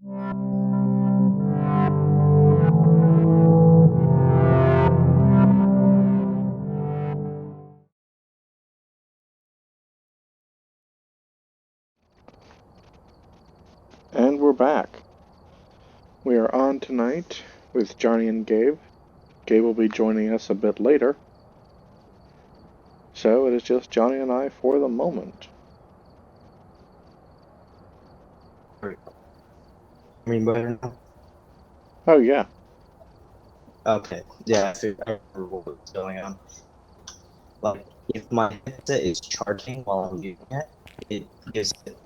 And we're back. We are on tonight with Jonny and Gabe. Gabe will be joining us a bit later. So it is just Jonny and I for the moment. Better now? Oh yeah. Okay. Yeah, I remember what was going on. Like, if my headset is charging while I'm using it, it gives it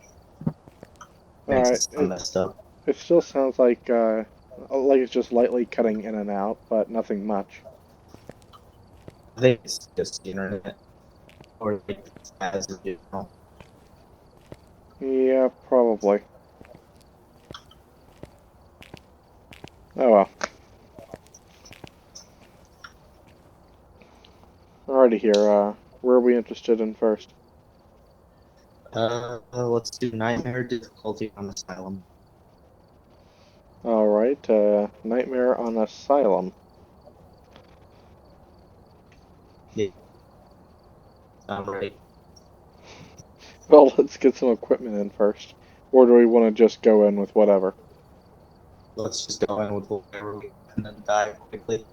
makes it Alright, sound messed up. it still sounds like it's just lightly cutting in and out, but nothing much. I think it's just the internet. Or like as in general. Yeah, probably. Oh well. Alrighty here, where are we interested in first? Let's do Nightmare difficulty on Asylum. Alright, Nightmare on Asylum. Yeah. I'm ready. Well, let's get some equipment in first. Or do we want to just go in with whatever? Let's just go in with whatever we can and then die quickly.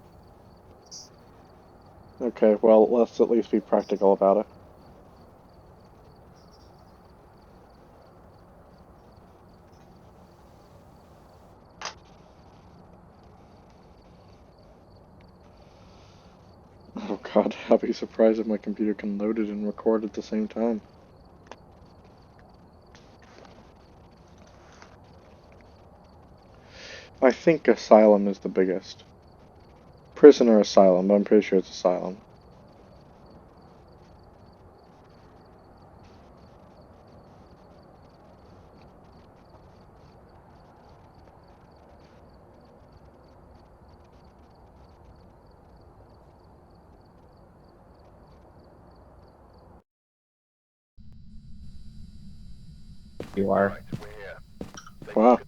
Okay, well, let's at least be practical about it. Oh god, I'll be surprised if my computer can load it and record at the same time. I think Asylum is the biggest. Prisoner Asylum, but I'm pretty sure it's Asylum. You are. Wow.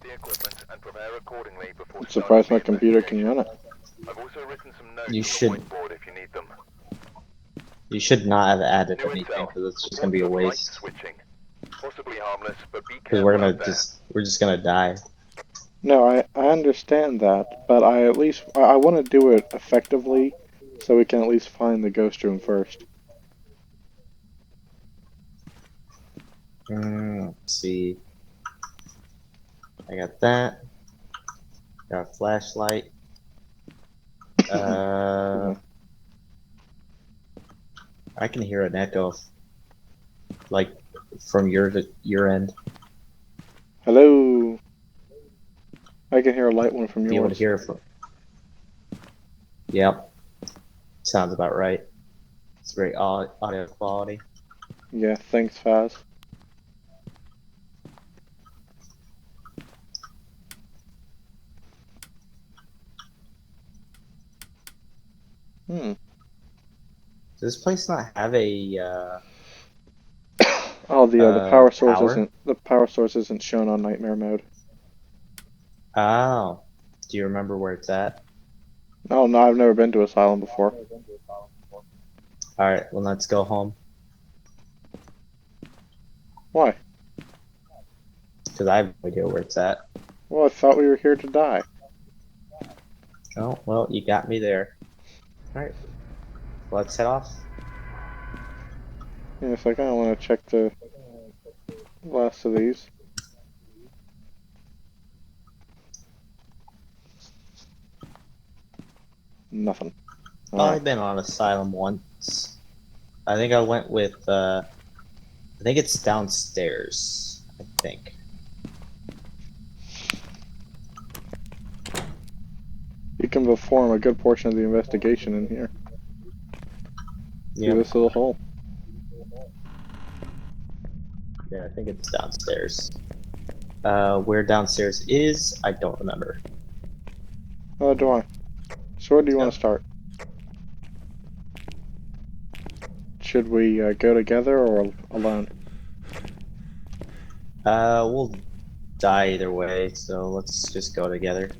I'm surprised my computer can run it. You should. You should not have added anything because it's just gonna be a waste. Because we're just gonna die. No, I understand that, but I want to do it effectively so we can at least find the ghost room first. Let's see. I got that. Got a flashlight. I can hear an echo, like from your end. Hello. I can hear a light one from yours. Be able to hear it from. Yep. Sounds about right. It's great audio quality. Yeah, thanks, Phaz. Does this place not have a Oh, the power source power? isn't shown on nightmare mode. Oh. Do you remember where it's at? Oh no, I've never been to Asylum before. Alright, well let's go home. Why? Because I have no idea where it's at. Well, I thought we were here to die. Oh, well, you got me there. Alright. Let's head off. Yeah, it's like I want to check the last of these. Nothing. I've been on Asylum once. I think I went with, I think it's downstairs, I think. You can perform a good portion of the investigation in here. Yeah. Through this little hole. Yeah, I think it's downstairs. Where downstairs is, I don't remember. Oh, do I? So where do you want to start? Should we go together or alone? We'll die either way, so let's just go together.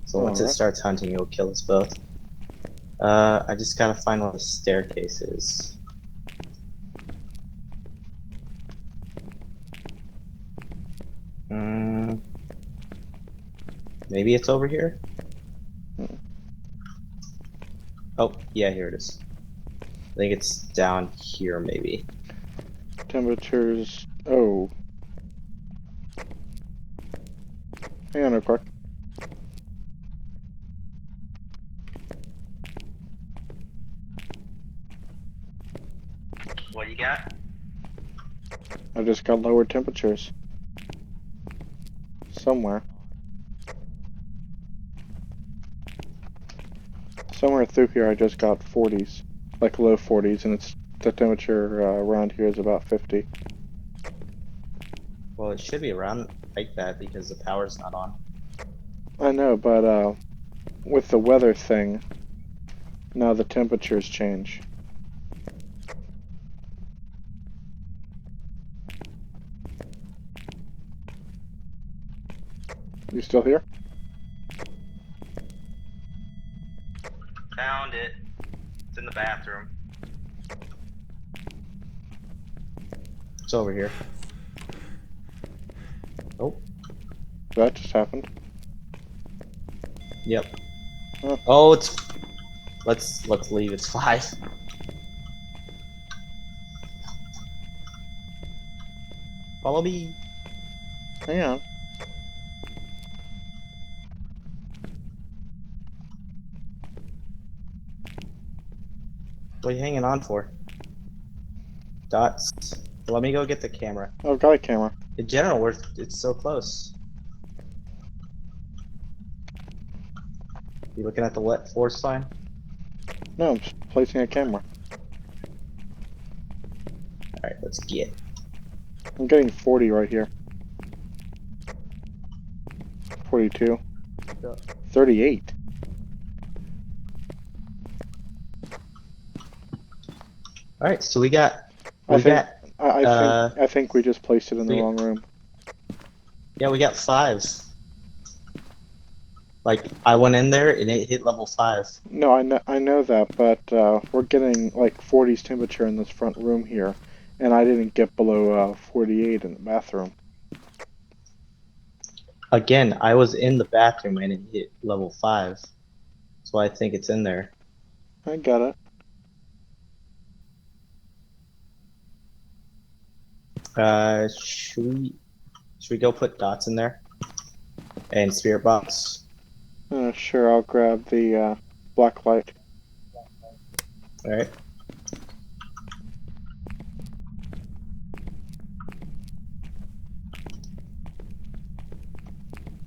So once it Alright. starts hunting, it'll kill us both. I just gotta find where the staircase is. Maybe it's over here? Oh, yeah, here it is. I think it's down here, maybe. Temperatures. Oh. Hang on real quick. What you got? I just got lower temperatures. Somewhere. Somewhere through here I just got 40s. Like low 40s, and it's the temperature around here is about 50. Well, it should be around like that because the power's not on. I know, but with the weather thing, now the temperatures change. You still here? Found it. It's in the bathroom. It's over here. Oh. That just happened. Yep. Oh. Oh, it's. Let's leave. It's 5. Follow me. Hang on. What are you hanging on for? Dots. Let me go get the camera. Oh, got a camera. In general, it's so close. You looking at the wet force sign? No, I'm just placing a camera. Alright, let's get. I'm getting 40 right here. 42. 38. Alright, so we got. I think we just placed it in the wrong room. Yeah, we got 5s. Like, I went in there and it hit level 5. No, I know that, but we're getting like 40s temperature in this front room here, and I didn't get below 48 in the bathroom. Again, I was in the bathroom and it hit level 5. So I think it's in there. I got it. Should we go put dots in there? And spirit box? Sure, I'll grab the black light. Alright.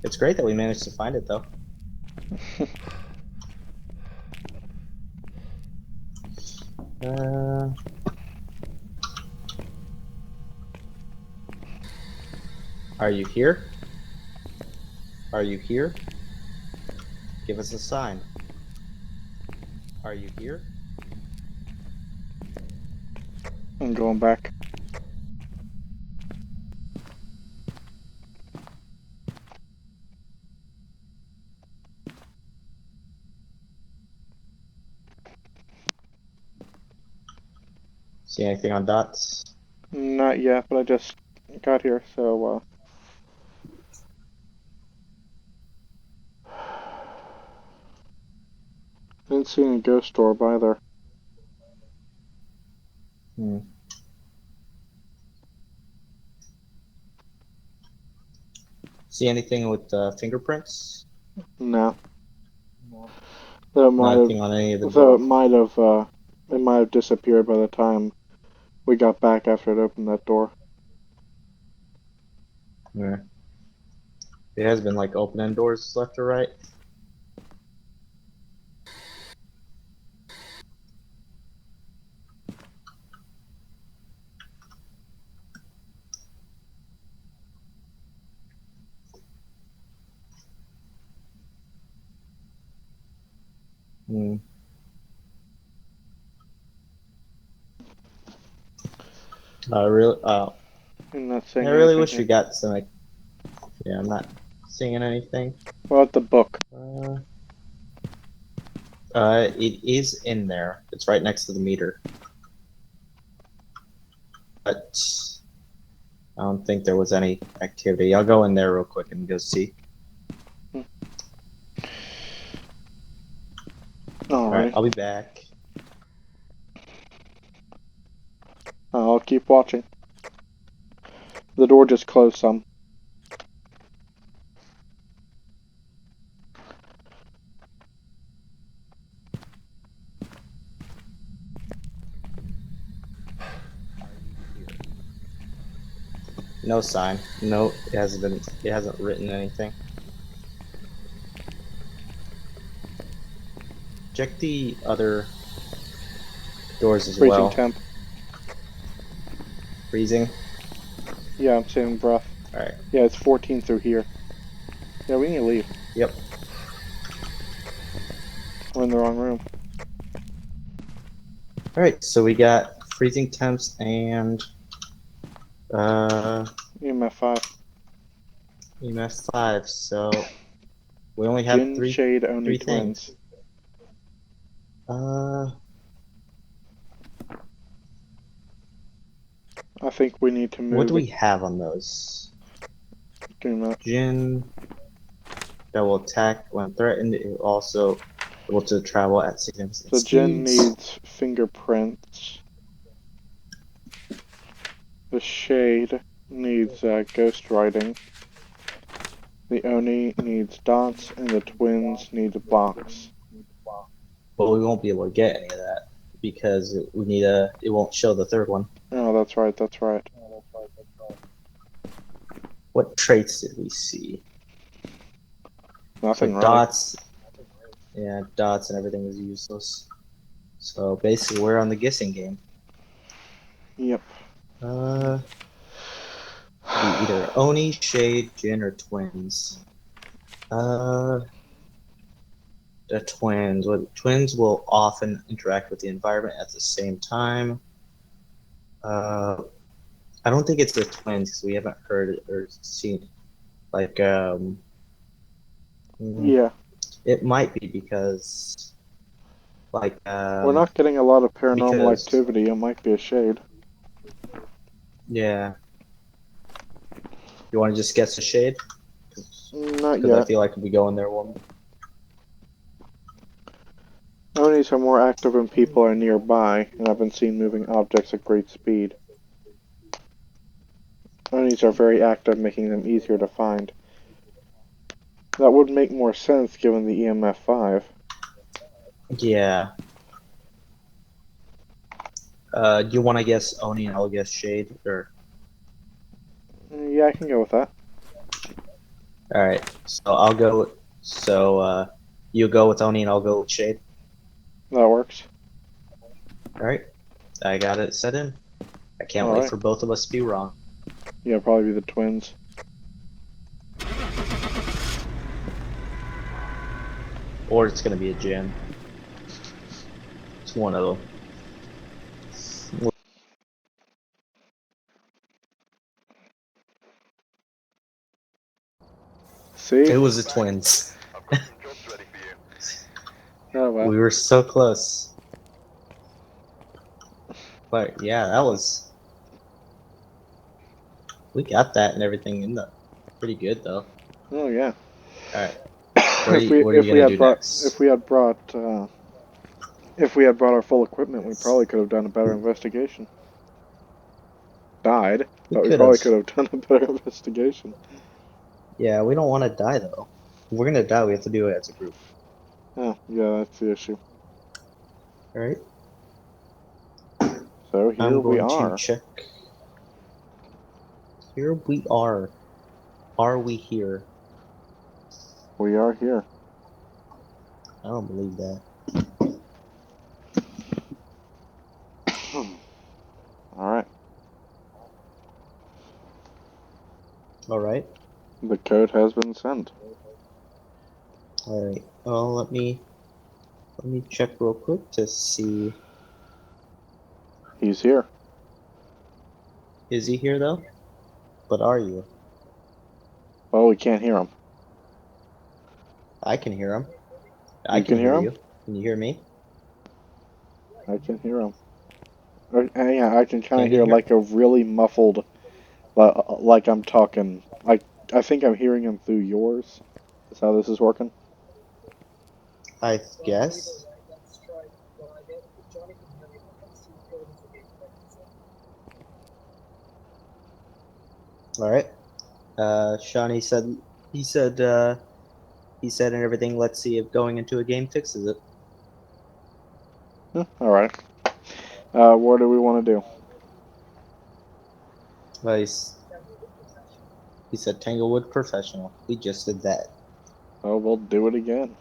It's great that we managed to find it, though. Are you here? Are you here? Give us a sign. Are you here? I'm going back. See anything on dots? Not yet, but I just got here, so didn't see any ghost orb either. See anything with fingerprints? No. Though Nothing on any of the though doors. it might have disappeared by the time we got back after it opened that door. Yeah. It has been like opening doors left or right. I'm not saying I really anything wish here. we got some like Yeah, I'm not seeing anything. What about the book? It is in there. It's right next to the meter. But I don't think there was any activity. I'll go in there real quick and go see. Alright, I'll be back. I'll keep watching. The door just closed some. No sign. No, it hasn't written anything. Check the other doors as well. Freezing temp. Freezing? Yeah, I'm saving breath. Alright. Yeah, it's 14 through here. Yeah, we need to leave. Yep. We're in the wrong room. Alright, so we got freezing temps and EMF 5. EMF 5, so we only have Jinn, three Shade, Oni, things. twins. I think we need to move. What do we have on those? Jinn that will attack when threatened. It also able to travel at significant the speeds. Jinn needs fingerprints. The Shade needs ghost writing. The Oni needs dots, and the twins need a box. But we won't be able to get any of that because we need a. It won't show the third one. Oh, that's right. That's right. What traits did we see? Nothing. So really. Dots. Yeah, dots and everything is useless. So basically, we're on the guessing game. Yep. Be either Oni, Shade, Jinn, or twins. The twins. Well, twins will often interact with the environment at the same time. I don't think it's the twins because we haven't heard or seen. Like, Yeah. It might be because, like, we're not getting a lot of paranormal activity. It might be a Shade. Yeah. You want to just guess a Shade? Not Because I yet. feel like if we go in there, one. Onis are more active when people are nearby, and have been seen moving objects at great speed. Onis are very active, making them easier to find. That would make more sense given the EMF 5. Yeah. Do you want to guess Oni and I'll guess Shade? Or... Yeah, I can go with that. Alright, so I'll go. So, you go with Oni and I'll go with Shade. That works. Alright, I got it set in. I can't wait for both of us to be wrong. Yeah, probably be the twins. Or it's gonna be a Jinn. It's one of them. See? It was the twins. Oh, well. We were so close. But yeah, that was. We got that and everything in the. Pretty good though. Oh yeah. Alright. What are you gonna do next? If we had brought our full equipment, we probably could have done a better investigation. Died, but we probably could have done a better investigation. Yeah, we don't want to die though. If we're gonna die, we have to do it as a group. Oh, yeah, that's the issue. Alright. So here we are. To check. Here we are. Are we here? We are here. I don't believe that. Alright. Alright. The code has been sent. Alright. Well, let me check real quick to see. He's here. Is he here though? But are you? Well, we can't hear him. I can hear him. You can hear him? you. Can you hear me? I can hear him. Yeah, I can kind Can of you hear hear? like a really muffled, like I'm talking. I think I'm hearing him through yours. Is how this is working? I guess. All right. Sean, he said and everything. Let's see if going into a game fixes it. Yeah, all right. What do we want to do? Well, he said Tanglewood Professional. We just did that. Oh, we'll do it again.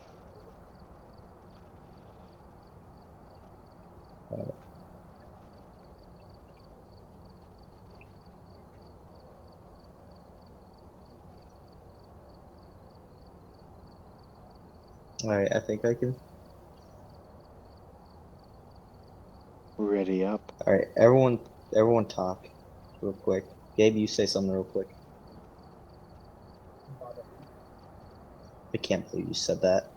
All right, I think I can. Ready up. All right, everyone talk real quick. Gabe, you say something real quick. I can't believe you said that.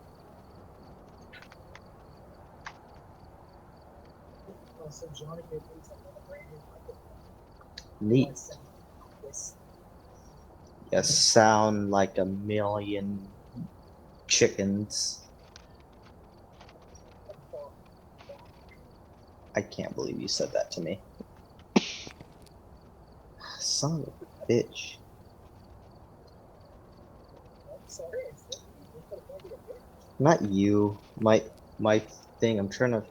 Neat. You sound like a million chickens. I can't believe you said that to me. Son of a bitch. Not you. My thing. I'm trying to.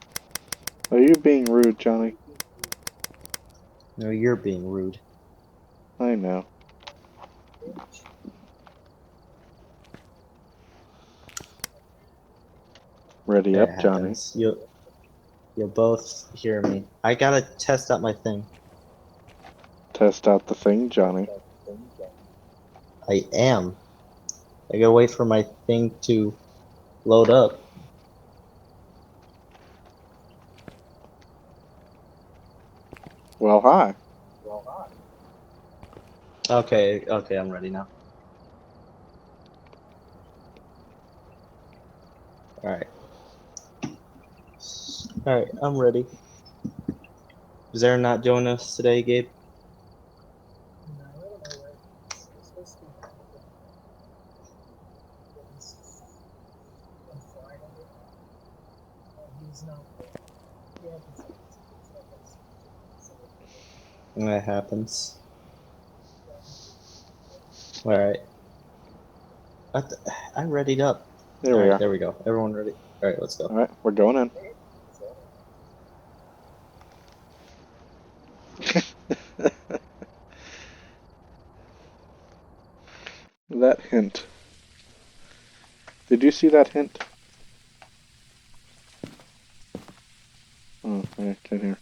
Are you being rude, Johnny? No, you're being rude. I know. Ready That up, Johnny. happens. You'll both hear me. I gotta test out my thing. Test out the thing, Johnny. I am. I gotta wait for my thing to load up. Well, hi. Okay, I'm ready now. Alright. Alright, I'm ready. Is there not joining us today, Gabe? That happens. Alright. I readied up. There we are. There we go. Everyone ready? Alright, let's go. All right, we're going in. That hint. Did you see that hint? Oh, I can hear.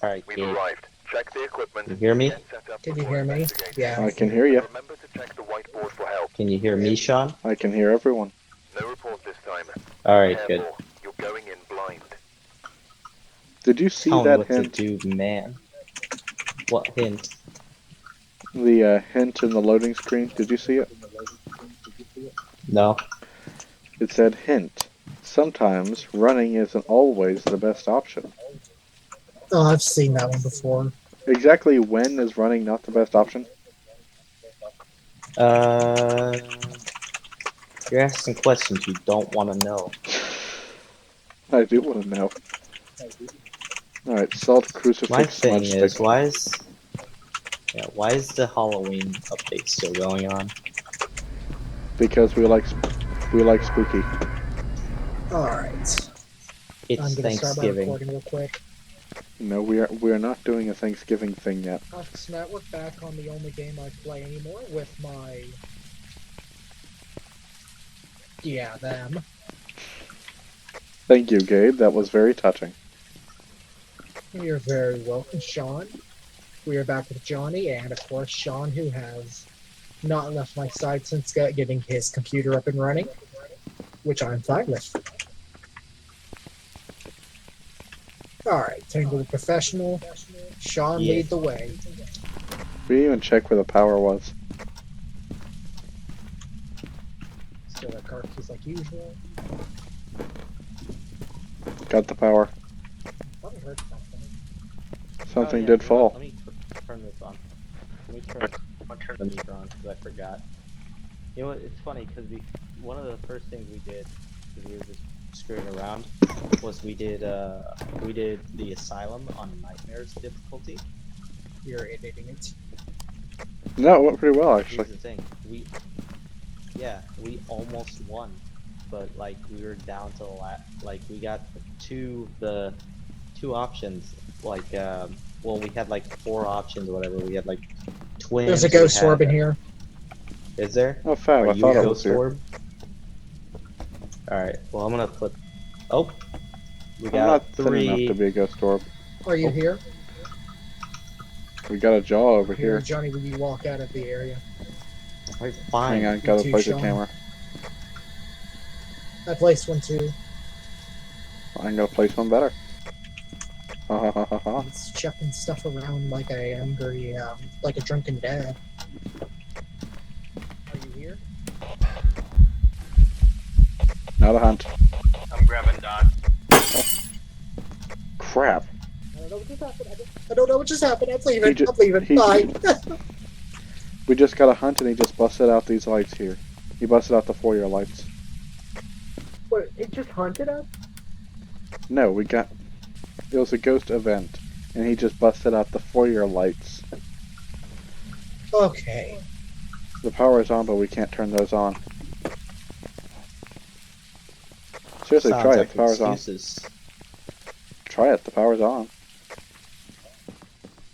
Alright, We've Gabe. arrived. Check the equipment. You hear me? Can you hear me? Yeah. I can hear you. Remember to check the whiteboard for help. Can you hear me, Sean? I can hear everyone. No report this time. Alright, good. Careful. You're going in blind. Did you see Tell me that what hint? to do, man. What hint? The hint in the loading screen. Did you see it? No. It said hint. Sometimes running isn't always the best option. Oh, I've seen that one before. Exactly when is running not the best option? You're asking questions you don't want to know. I do want to know. Alright, salt, My crucifix, thing smudge is, stick. why is the Halloween update still going on? Because we like spooky. Alright. It's I'm gonna start my Thanksgiving. recording real quick. No, we are not doing a Thanksgiving thing yet. Snap, we're back on the only game I play anymore with my... Yeah, them. Thank you, Gabe. That was very touching. You're very welcome, Sean. We are back with Johnny, and of course, Sean, who has not left my side since getting his computer up and running, which I'm fine with. Alright, Tangle Professional. Sean, Yeah. lead the way. We didn't even check where the power was. Still at car keys like usual. Got the power. Thought I heard something. Something Oh, yeah, did you know fall. what? Let me turn this on. Let me turn the meter on because I forgot. You know what? It's funny because one of the first things we did, because we were just screwing around, was we did the Asylum on Nightmares difficulty. You're editing it. No, it went pretty well Here's actually. the thing, we almost won, but like we were down to the like we got the two options, like well, we had like 4 options or whatever. We had like twins. There's a ghost we had, orb in here. Is there? Oh, fab! Are I you thought a it was ghost here. orb? All right. Well, I'm gonna put. Oh, we I'm got not thin 3. enough to be a ghost orb. Are you here? We got a jaw over Here, here. Johnny, will you walk out of the area? Alright, fine. Hang on, gotta too, place a Sean. camera. I placed one too. I'm gonna place one better. Ha ha ha ha ha. He's chucking stuff around like a angry, like a drunken dad. Are you here? Not a hunt. I'm grabbing Dot. Crap. I don't know what just happened. I don't know what just happened. I'm leaving. He I'm leaving. Bye. We just got a hunt and he just busted out these lights here. He busted out the foyer lights. What? It just haunted us? No, it was a ghost event and he just busted out the foyer lights. Okay. The power is on, but we can't turn those on. Seriously, Sounds try it. like The power's on. excuses. Try it. The power's on.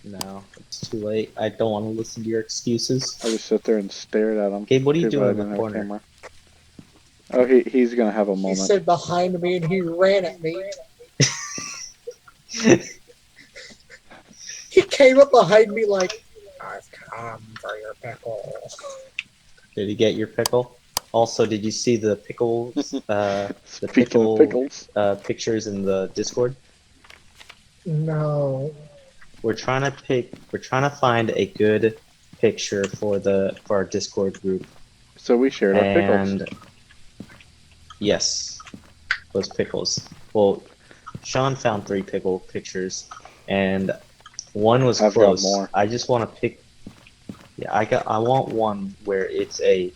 No, it's too late. I don't want to listen to your excuses. I just sit there and stared at him. Gabe, what are you Too doing bad I in the didn't have a corner? camera. Oh, he's gonna have a He moment. stood behind me and he ran at me. He came up behind me like, I've come for your pickle. Did he get your pickle? Also, did you see the pickles? The Speaking of pickles, pictures in the Discord. No. We're trying to find a good picture for our Discord group. so we shared our pickles. And yes, those pickles. Well, Sean found 3 pickle pictures, and one was I've got close. more. I just want to pick. Yeah, I want one where it's a.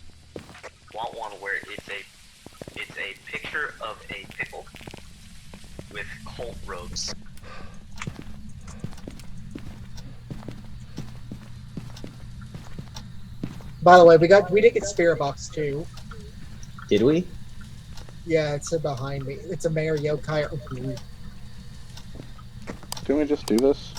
It's a picture of a pickle with cult robes. By the way, we did get Spirit Box too. Did we? Yeah, it's behind me. It's a Mayor Yokai. Ooh. Didn't we just do this?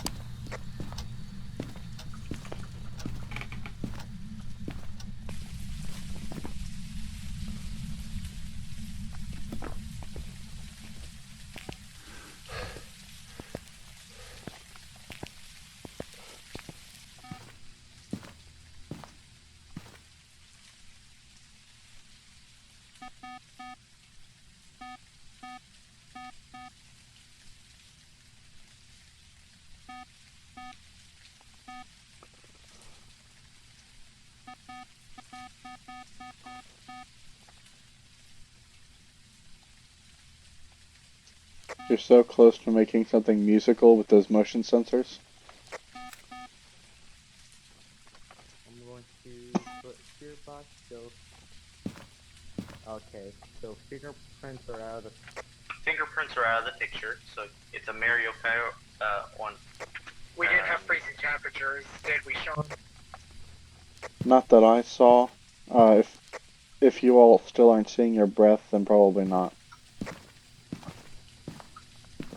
You're so close to making something musical with those motion sensors. I'm going to put Spirit Box. Okay, so fingerprints are out of the picture. So it's a Mario one. We didn't have freezing temperatures, did we, Sean? Not that I saw. If you all still aren't seeing your breath, then probably not.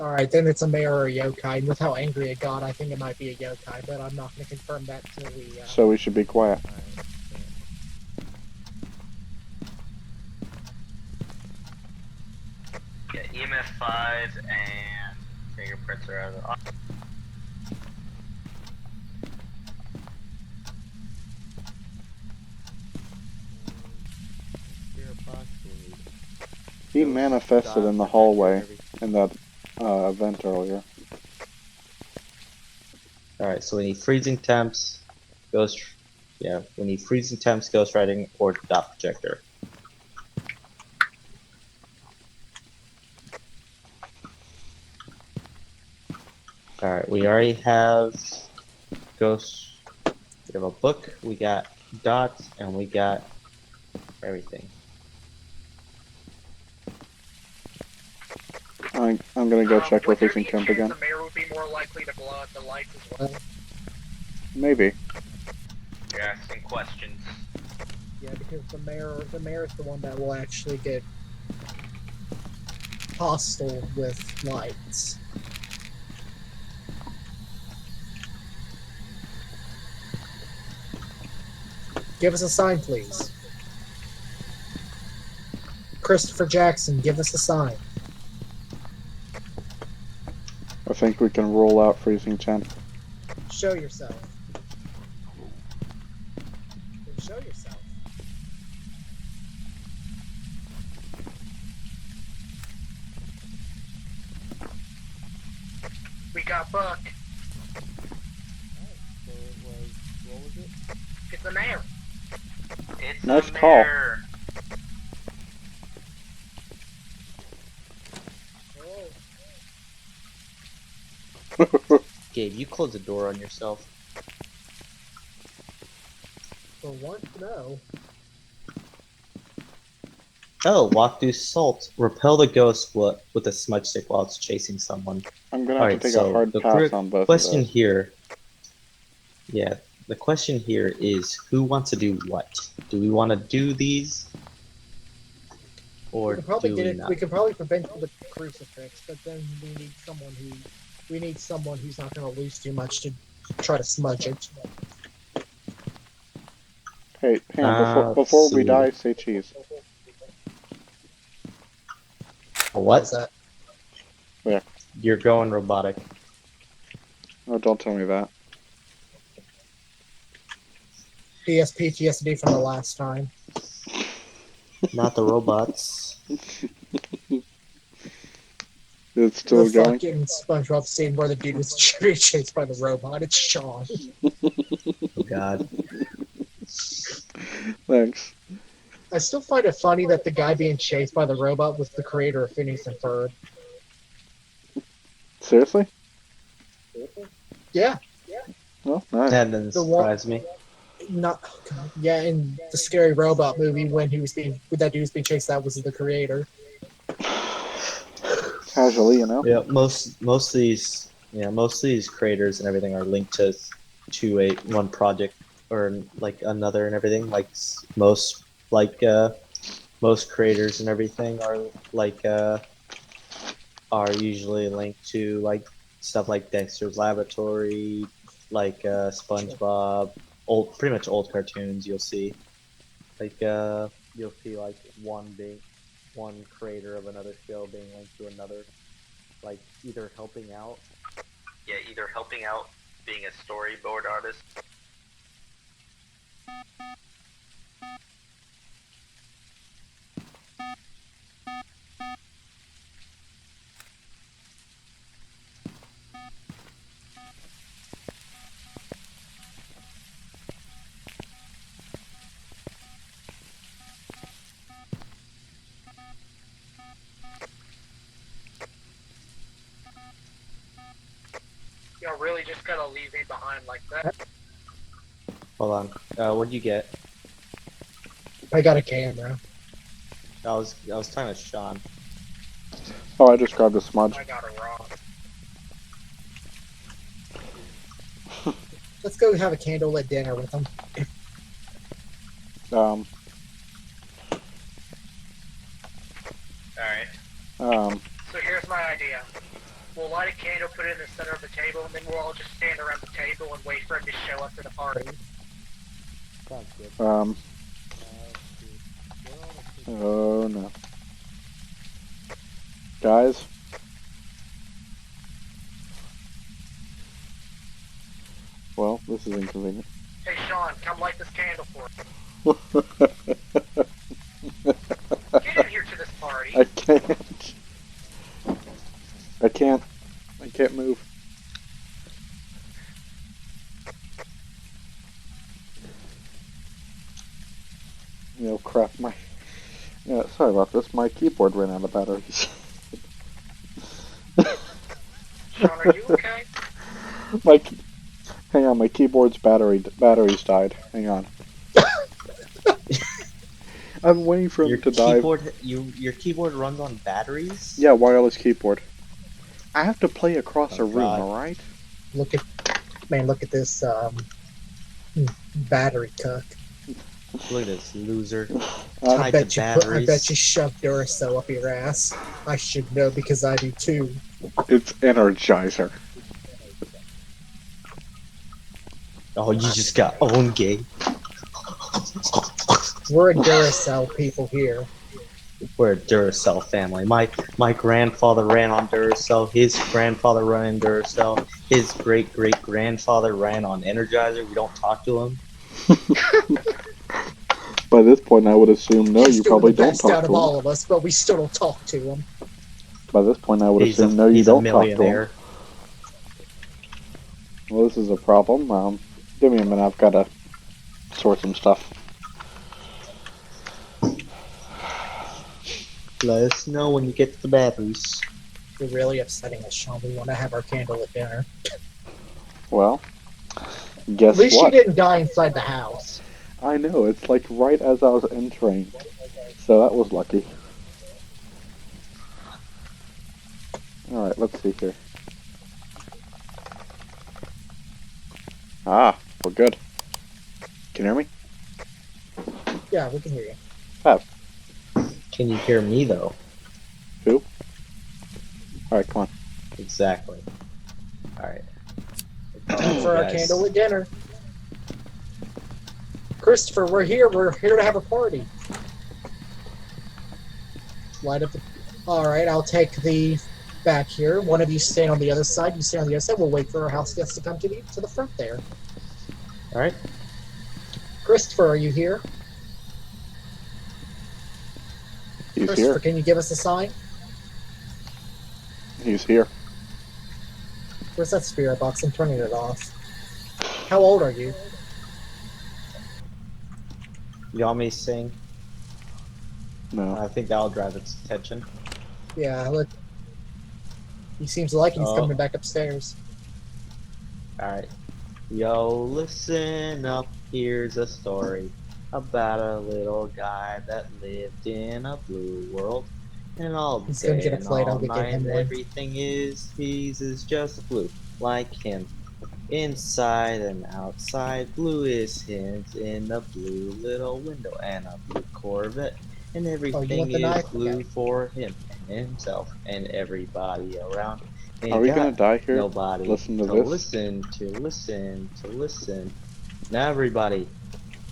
Alright, then it's a Mayor or a Yokai. And with how angry it got, I think it might be a Yokai, but I'm not going to confirm that till we... So we should be quiet. Yeah, EMF 5 and fingerprints are out of the. He Ghost, manifested dot, in the protector, hallway everything. in that event earlier. Alright, so we need freezing temps, ghost. Yeah, we need freezing temps, ghost writing, or dot projector. Alright, we already have ghost. We have a book, we got dots, and we got everything. I'm gonna go check for would there freezing be a temp chance again. the mayor would be more likely to blow out the lights as well? Maybe. You're asking questions. Yeah, because the mayor is the one that will actually get hostile with lights. Give us a sign, please. Christopher Jackson, give us a sign. I think we can roll out freezing temp. Show yourself. Then show yourself. We got Buck. So it was, what was it? It's the mayor. It's Nice a call. mirror. Oh, Gabe, you close the door on yourself. for once, no. Oh, walk through salt. Repel the ghost with a smudge stick while it's chasing someone. I'm gonna have Alright, to take so a hard the pass on both of question those. here. Yeah, the question here is who wants to do what? Do we want to do these? Or We could probably do get we it. not? We could probably prevent it with the crucifix, but then we need someone who's not going to lose too much to try to smudge it. Hey, hang on, before we die, say cheese. What? How's that? You're going robotic. Oh, don't tell me that. PTSD from the last time. Not the robots. It's still The going. fucking SpongeBob scene where the dude was being chased by the robot. It's Sean. Oh god. Thanks. I still find it funny that the guy being chased by the robot was the creator of Phineas and Ferb. Seriously? Yeah, Oh, nice. That doesn't The one- surprise me. in the scary robot movie when that dude was being chased, that was the creator. Casually, you know. Yeah, most of these creators and everything are linked to one project or like another and everything. Like most creators and everything are usually linked to like stuff like Dexter's Laboratory, like SpongeBob, pretty much old cartoons. You'll see like one creator of another show being linked to another, like either helping out. Yeah, either helping out, being a storyboard artist. Y'all really just gotta leave me behind like that? Hold on. What'd you get? I got a camera. I was talking to Sean. Oh, I just grabbed a smudge. I got it wrong. Let's go have a candlelit dinner with him. Um, Alright. So here's my idea. We'll light a candle, put it in the center of the table, and then we'll all just stand around the table and wait for him to show up to the party. Sounds good. um, Let's see. Where are all the people? oh no. Guys? Well, this is inconvenient. Hey Sean, come light this candle for us. Get in here to this party. I can't. I can't. I can't move. Oh crap, yeah, sorry about this, my keyboard ran out of batteries. Sean, are you okay? Hang on, my keyboard's batteries died. Hang on. I'm waiting for Your him to die. Your keyboard runs on batteries? Yeah, wireless keyboard. I have to play across a Oh, room, God. alright? Look at this battery cuck. Look at this loser. I I Tied to batteries. bet you shoved Duracell up your ass. I should know because I do too. It's Energizer. Oh, you just got owned, Gabe. We're a Duracell people here. We're a Duracell family. My grandfather ran on Duracell. His grandfather ran on Duracell. His great-great-grandfather ran on Energizer. We don't talk to him. By this point, I would assume no, He's you doing probably the don't best talk out to of him. all of us, but we still don't talk to him. By this point, I would He's assume no, you don't a talk to him. millionaire. Well, this is a problem. Give me a minute, I've got to sort some stuff. Let us know when you get the batteries. You're really upsetting us, Sean. We want to have our candle at dinner. Well, guess At least what? you didn't die inside the house. I know, it's like right as I was entering. So that was lucky. Alright, let's see here. Ah, we're good. Can you hear me? Yeah, we can hear you. Have. Can you hear me, though? Who? Alright, come on. Exactly. Alright. Time for our candle at dinner. Christopher, we're here. We're here to have a party. Light up the... Alright, I'll take the back here. One of you stand on the other side. You stand on the other side. We'll wait for our house guests to come to the front there. Alright. Christopher, are you here? He's Christopher, here. can you give us a sign? He's here. Where's that spirit box? I'm turning it off. How old are you? You want me to sing? No. I think that'll drive its attention. Yeah, look. He seems like he's Oh. coming back upstairs. Alright. Yo, listen up, here's a story about a little guy that lived in a blue world. And all He's day gonna get a and plate, I'll all get night, him one. everything is just blue, like him. Inside and outside, blue is him in the blue little window and a blue Corvette. And everything the is knife? blue for him and himself and everybody around. Ain't Are we got gonna die here? nobody Listen to to this. listen. Now everybody.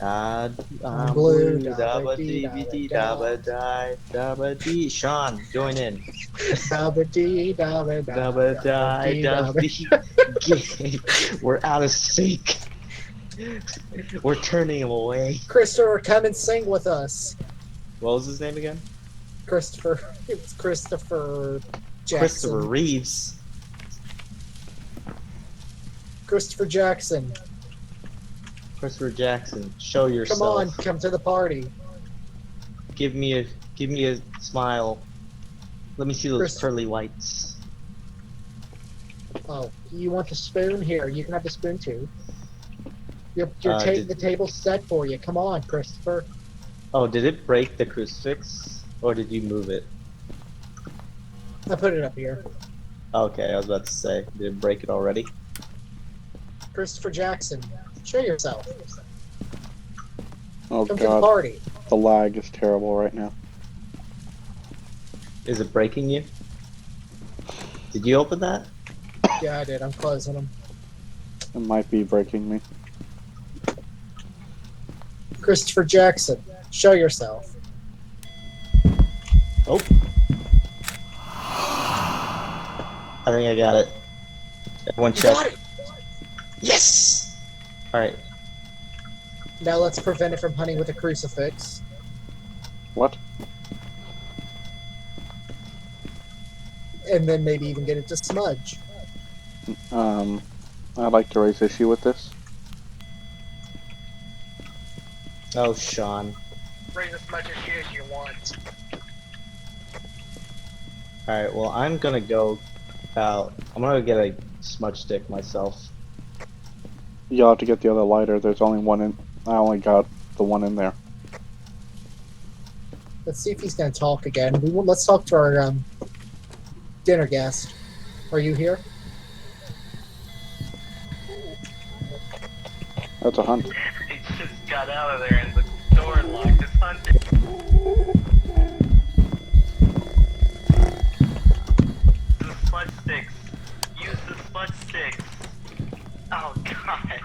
I'm blue, blue, dabba dee dee dabba die, dabba dee. Sean, join in. Dabba dee, dabba Dabba die, dee, dabba dee. We're out of sync. We're turning him away. Christopher, come and sing with us. What was his name again? Christopher. It's Christopher Jackson. Christopher Reeves. Christopher Jackson. Christopher Jackson, show yourself. Come on, come to the party. Give me a smile. Let me see those Chris- pearly whites. Oh, you want the spoon? Here, you can have the spoon too. The table's set for you. Come on, Christopher. Oh, did it break the crucifix? Or did you move it? I put it up here. Okay, I was about to say, did it break it already? Christopher Jackson, show yourself. Oh Come to the god, party. the lag is terrible right now. Is it breaking you? Did you open that? Yeah, I did. I'm closing them. It might be breaking me. Christopher Jackson, show yourself. Oh. I think I got it. Everyone You check. got it! Yes! Alright. Now let's prevent it from hunting with a crucifix. What? and then maybe even get it to smudge. I'd like to raise issue with this. Oh, Sean. Raise as much issue as you want. Alright, well, I'm gonna go out. I'm gonna get a smudge stick myself. You'll have to get the other lighter. There's only one in. I only got the one in there. Let's see if he's going to talk again. Let's talk to our dinner guest. Are you here? That's a hunt. He just got out of there and the door locked. It's hunting. The smudge sticks. Use the smudge sticks. Oh god.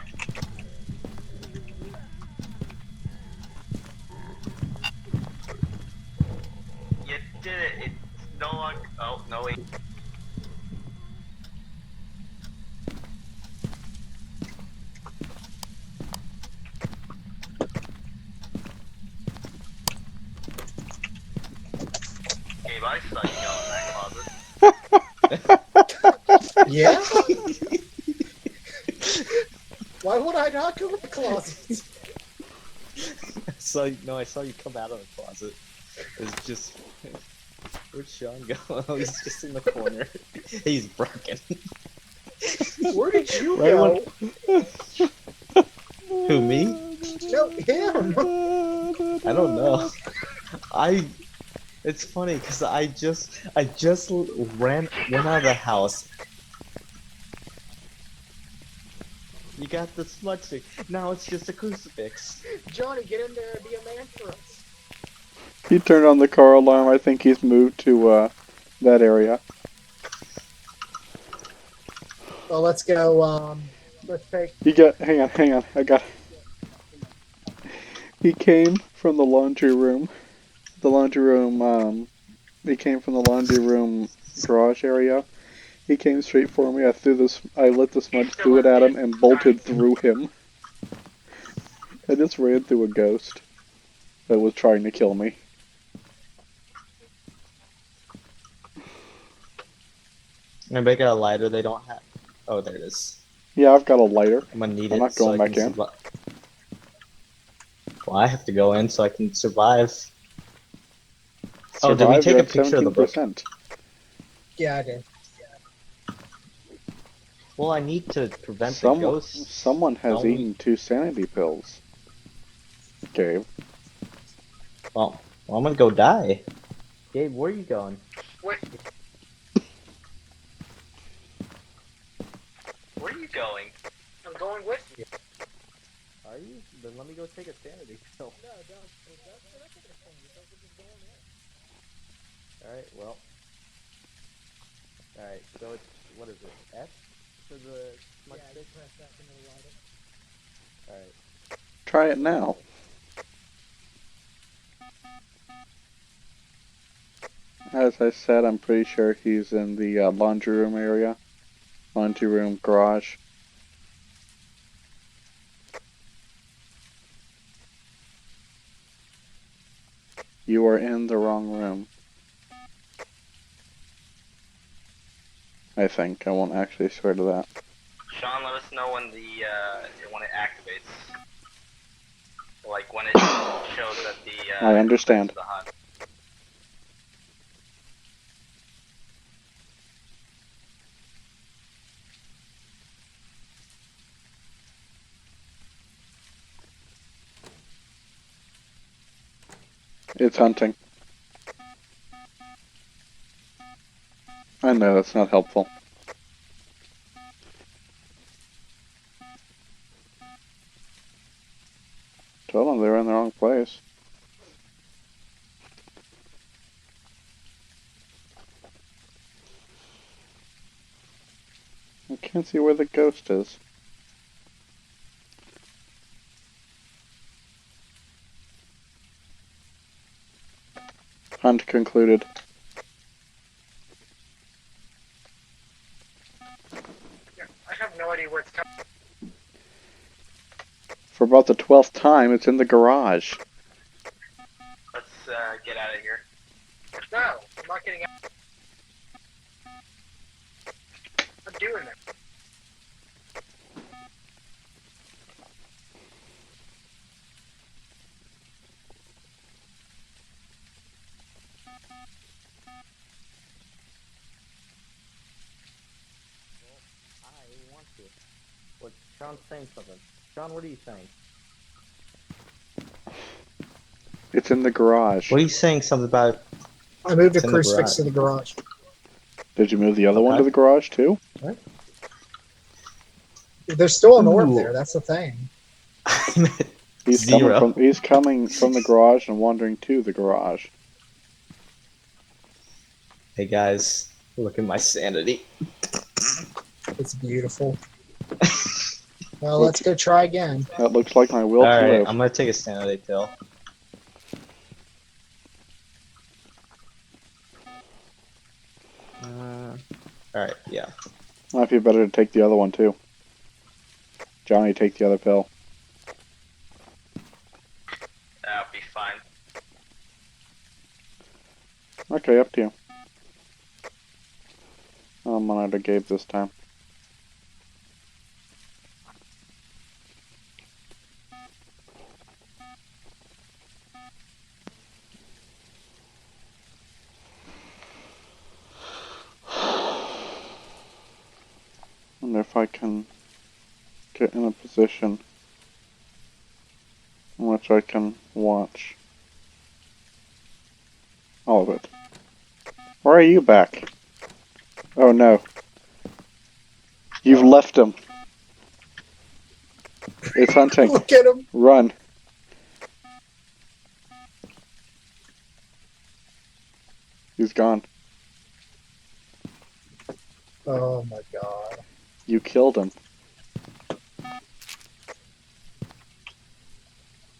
You did it. It's no longer. Oh no wait. Gabe, I saw you go in that closet. Yeah? Why would I not go in the closet? I saw you come out of the closet. It's just. Where'd Sean go? Oh, he's just in the corner. He's broken. Where did you Right go? Who, me? No, him. I don't know. It's funny because I just went out of the house. You got the smudge stick. Now it's just a crucifix. Johnny, get in there and be a man for us. He turned on the car alarm. I think he's moved to that area. Well, let's go. Let's take. Hang on. I got. He came from the laundry room. He came from the laundry room garage area. He came straight for me. I lit the smudge, threw it at him, and bolted through him. I just ran through a ghost that was trying to kill me. Anybody got a lighter they don't have? Oh, there it is. Yeah, I've got a lighter. I'm gonna need I'm it. not going so I back can in. Well, I have to go in so I can survive. Oh, did we Survive, take you're a at picture of the book? 17%. Yeah, I did. Well, I need to prevent the ghosts. Someone has Don't we- eaten 2 sanity pills. Gabe. Well, I'm gonna go die. Gabe, where are you going? Wait, Where are you going? I'm going with you. Are you? Then let me go take a sanity pill. No, don't. Alright, well. Alright, so it's, what is it, S for the smudge stick? Alright. Try it now. As I said, I'm pretty sure he's in the laundry room area. Laundry room, garage. You are in the wrong room. I think. I won't actually swear to that. Sean, let us know when when it activates. Like when it shows that the I understand. the hunt. It's hunting. I know, that's not helpful. Told them they were in the wrong place. I can't see where the ghost is. Hunt concluded. I have no idea where it's coming. For about the 12th time, it's in the garage. Let's get out of here. No, I'm not getting out. I want to. What? Sean's saying something. Sean, what are you saying? It's in the garage. What are you saying something about? I moved a It's in the crucifix garage. to the garage. Did you move the other one Okay. to the garage too? There's still an orb Ooh. there. That's the thing. He's Zero. coming from the garage and wandering to the garage. Hey guys, look at my sanity. It's beautiful. Well, let's go try again. That looks like my will to Alright, live. I'm gonna take a sanity pill. Alright, yeah. Might be better to take the other one too. Johnny, take the other pill. That'll be fine. Okay, up to you. I'll monitor Gabe this time. Wonder if I can get in a position in which I can watch all of it. Where are you back? Oh no. You've left him. It's hunting. Look at him. Run. He's gone. Oh my god. You killed him.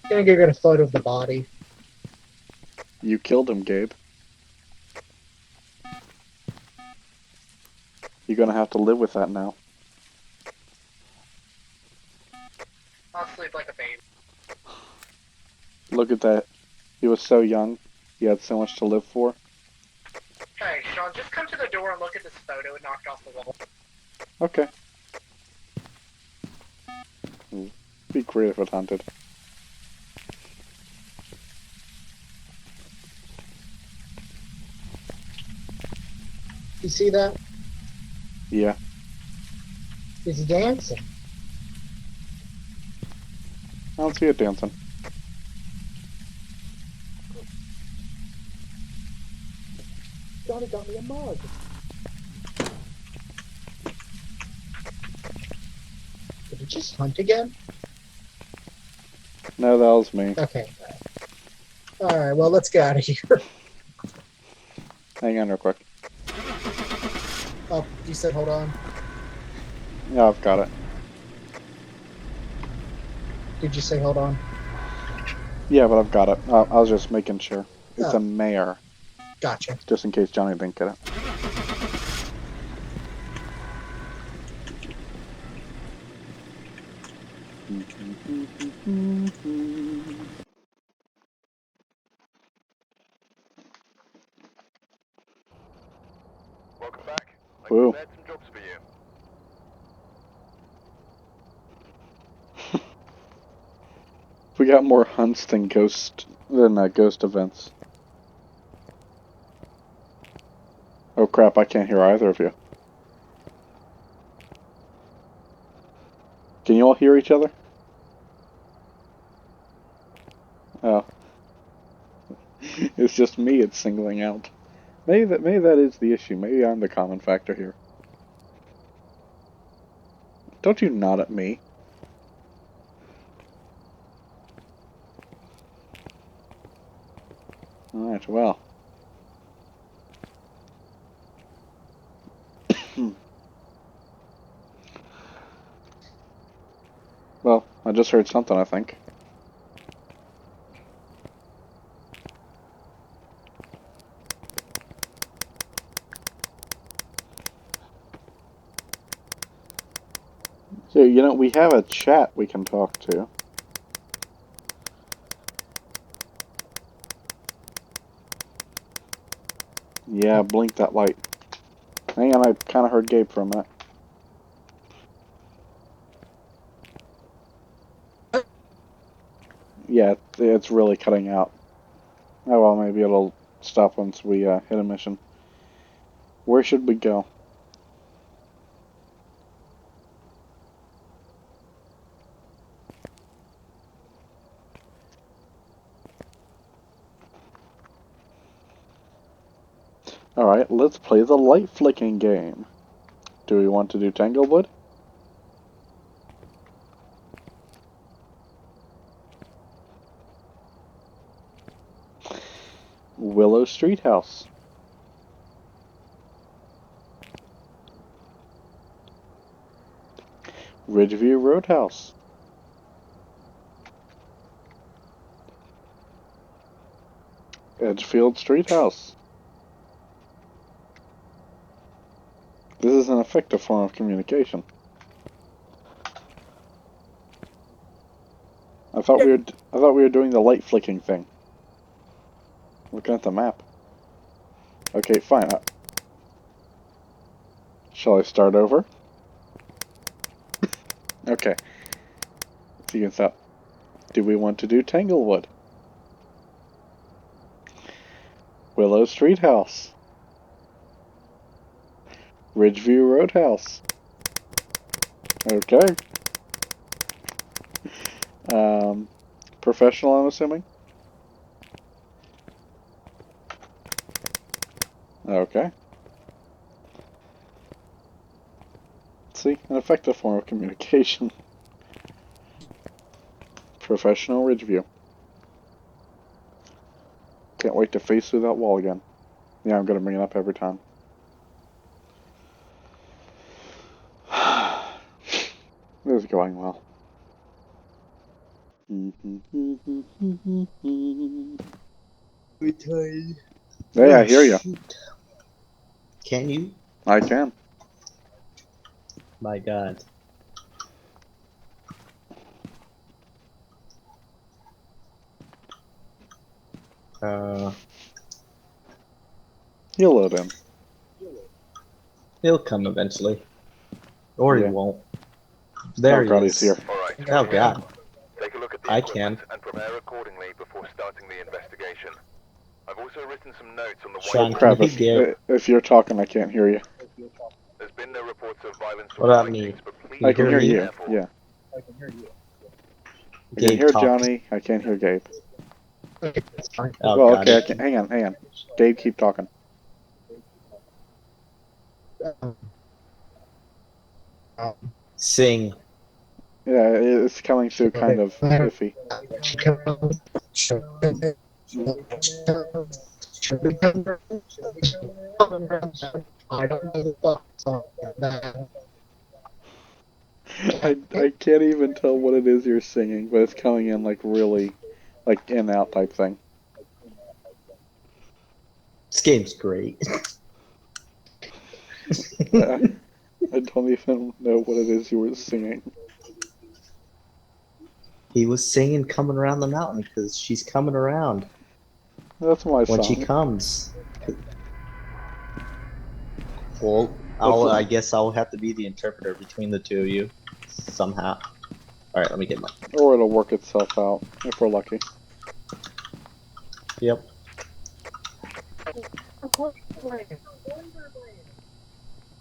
I'm gonna go get a photo of the body. You killed him, Gabe. You're gonna have to live with that now. I'll sleep like a baby. Look at that. He was so young. He had so much to live for. Hey, Sean, just come to the door and look at this photo it knocked off the wall. Okay. Be great if it hunted. You see that? Yeah. He's dancing. I don't see it dancing. Johnny got me a mug. Did it just hunt again? No, that was me. Okay. Alright, well, let's get out of here. Hang on real quick. Oh, you said hold on. Yeah, I've got it. Did you say hold on? Yeah, but I've got it. I was just making sure. It's Oh. a mare, Gotcha. just in case Johnny didn't get it. Welcome back. I Whoa. prepared some jobs for you. We got more hunts than ghost events. Oh crap! I can't hear either of you. Can you all hear each other? Oh, it's just me. It's singling out. Maybe that is the issue. Maybe I'm the common factor here. Don't you nod at me. Alright, well. Well, I just heard something, I think. So, you know, we have a chat we can talk to. Yeah, blink that light. Hang on, I kind of heard Gabe for a minute. Yeah, it's really cutting out. Oh well, maybe it'll stop once we hit a mission. Where should we go? Alright, let's play the light flicking game. Do we want to do Tanglewood? Willow Street House. Ridgeview Roadhouse. Edgefield Street House. This is an effective form of communication. I thought we were doing the light flicking thing. Looking at the map. Okay, fine. Shall I start over? Okay. So you can stop. Do we want to do Tanglewood? Willow Street House. Ridgeview Roadhouse. Okay. Professional, I'm assuming? Okay. See, an effective form of communication. Professional Ridgeview. Can't wait to face through that wall again. Yeah, I'm gonna bring it up every time. This is going well. Hey, I hear you. Can you? I can. My God. He'll load in. He'll come eventually. Or Yeah. he won't. There Oh he god, is. he's here. Alright, Oh god. take a look at the I equipment can. and prepare accordingly before starting the investigation. I've also written some notes on the Sean, whiteboard. Crap, can you get... if you're talking, I can't hear you. There's been no reports of violence What or about sightings, me? but please I can hear hear me? you. careful. Yeah. I can Gabe hear talk. Johnny. I can't hear Gabe. Oh Well, god. okay. Hang on. Gabe, keep talking. Sing. Yeah, it's coming through kind of iffy. I don't know what song that. I can't even tell what it is you're singing, but it's coming in like really, like in out type thing. This game's great. I don't even know what it is you were singing. He was singing "Coming Around the Mountain" because she's coming around That's my when she song. comes. Well, I guess I'll have to be the interpreter between the two of you somehow. All right, let me get my. Or it'll work itself out if we're lucky. Yep.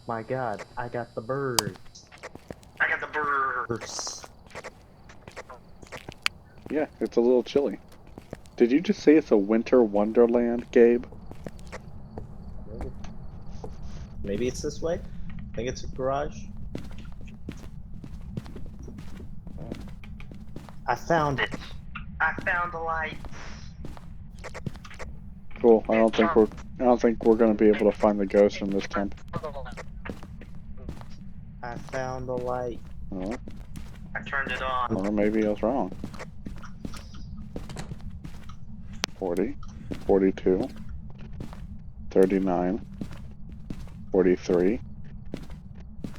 My God, I got the bird. I got the brrrr. First. Yeah, it's a little chilly. Did you just say it's a winter wonderland, Gabe? Maybe it's this way. I think it's a garage. I found it. I found the light. Cool. I don't think we're gonna be able to find the ghost in this temp. I found the light. Oh, I turned it on. or maybe I was wrong. 40, 42, 39, 43,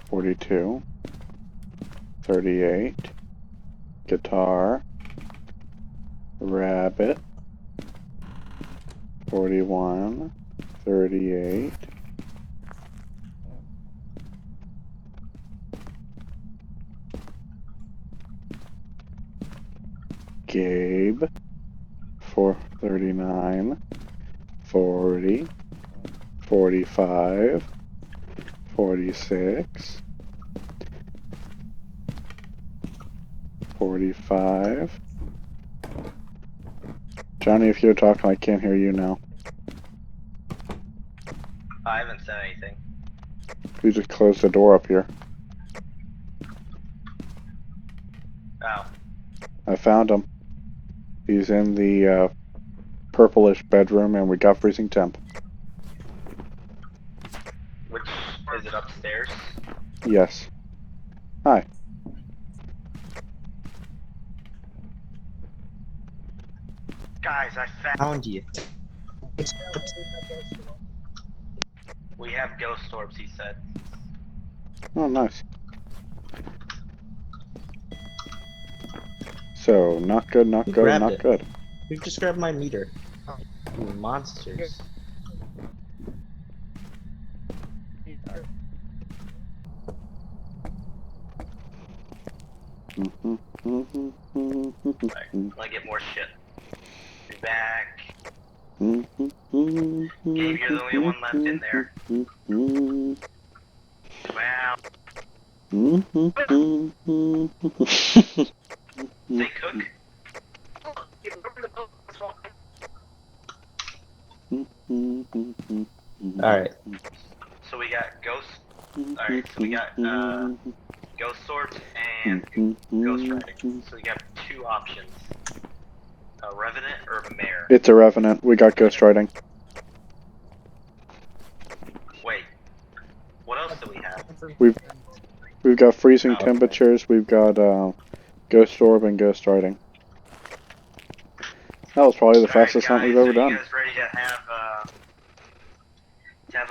42, 38, guitar, rabbit, 41, 38, Gabe, 439, 40, 45, 46, 45. Johnny, if you're talking, I can't hear you now. I haven't said anything. You just closed the door up here. Oh. I found him. He's in the purplish bedroom, and we got freezing temp. Which, is it upstairs? Yes. Hi. Guys, I Found you. We have ghost orbs, he said. Oh, nice. So, not good, not Who good, grabbed not it? good. You just grabbed my meter. You monsters. Wanna get more shit. Be back. Gabe, you're the only one left in there. Wow. They cook? Alright. So we got ghost. Alright, so we got ghost orbs and ghost riding. So we got two options. A revenant or a mare. It's a revenant. We got ghost riding. Wait. What else do we have? We've got freezing Oh, okay. temperatures. We've got ghost orb and ghost riding. That was probably the fastest hunt we've ever done. Are you guys ready to have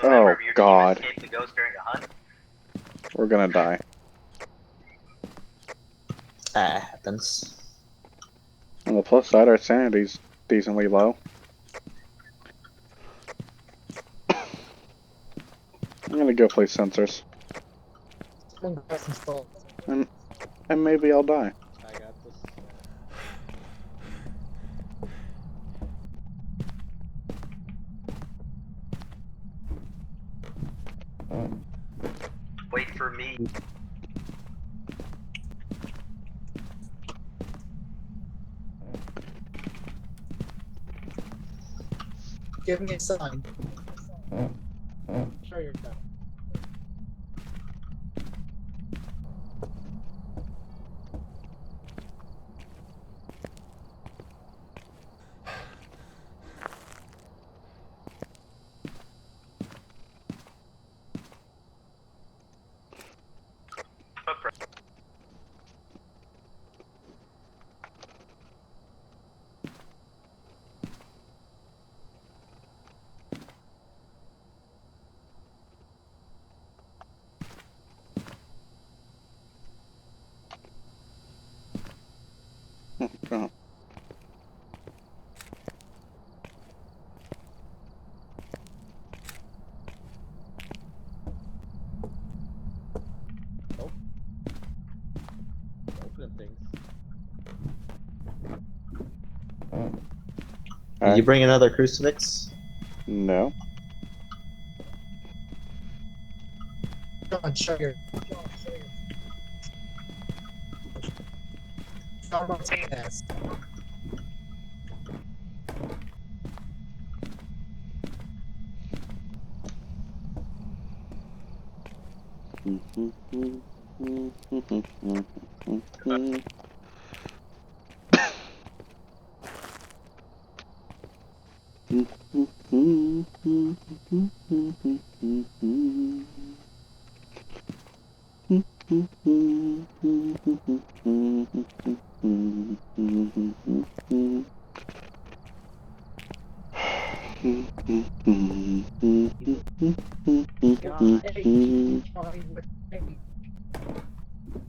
a member of your God. team escape the ghost during a hunt? We're gonna die. That happens. On the plus side, our sanity's decently low. I'm gonna go play sensors. And maybe I'll die. I got this. Wait for me. Give me a sign. Show your gun. Oh, God. Opening things. Did you bring another crucifix? No. John, show your. John, don't say this.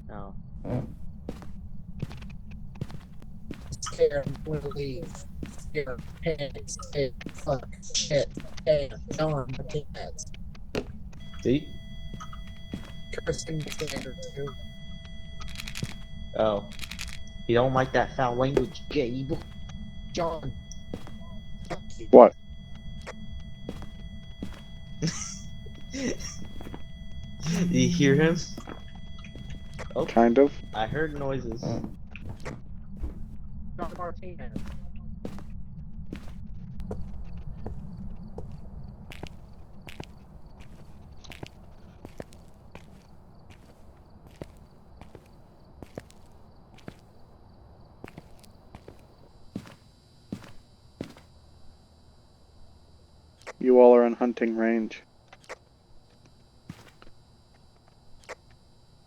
No. Scared, I'm gonna leave. Scared, panic, scared, fuck, shit, damn, John, I can't. See? Cursing the standard too. Oh. You don't like that foul language, Gabe? John, fuck you. What? Do you hear him? Oh, Kind of. I heard noises. John Martinez. You all are in hunting range.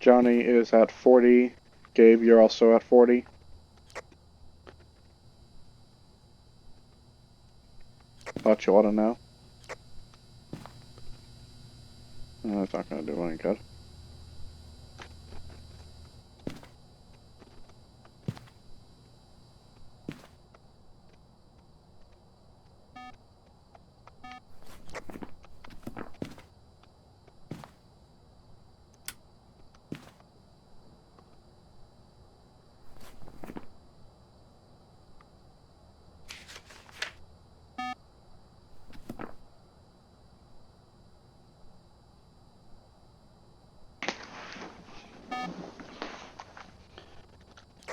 Jonny is at 40. Gabe, you're also at 40. Thought you ought to know. Oh, that's not going to do any good.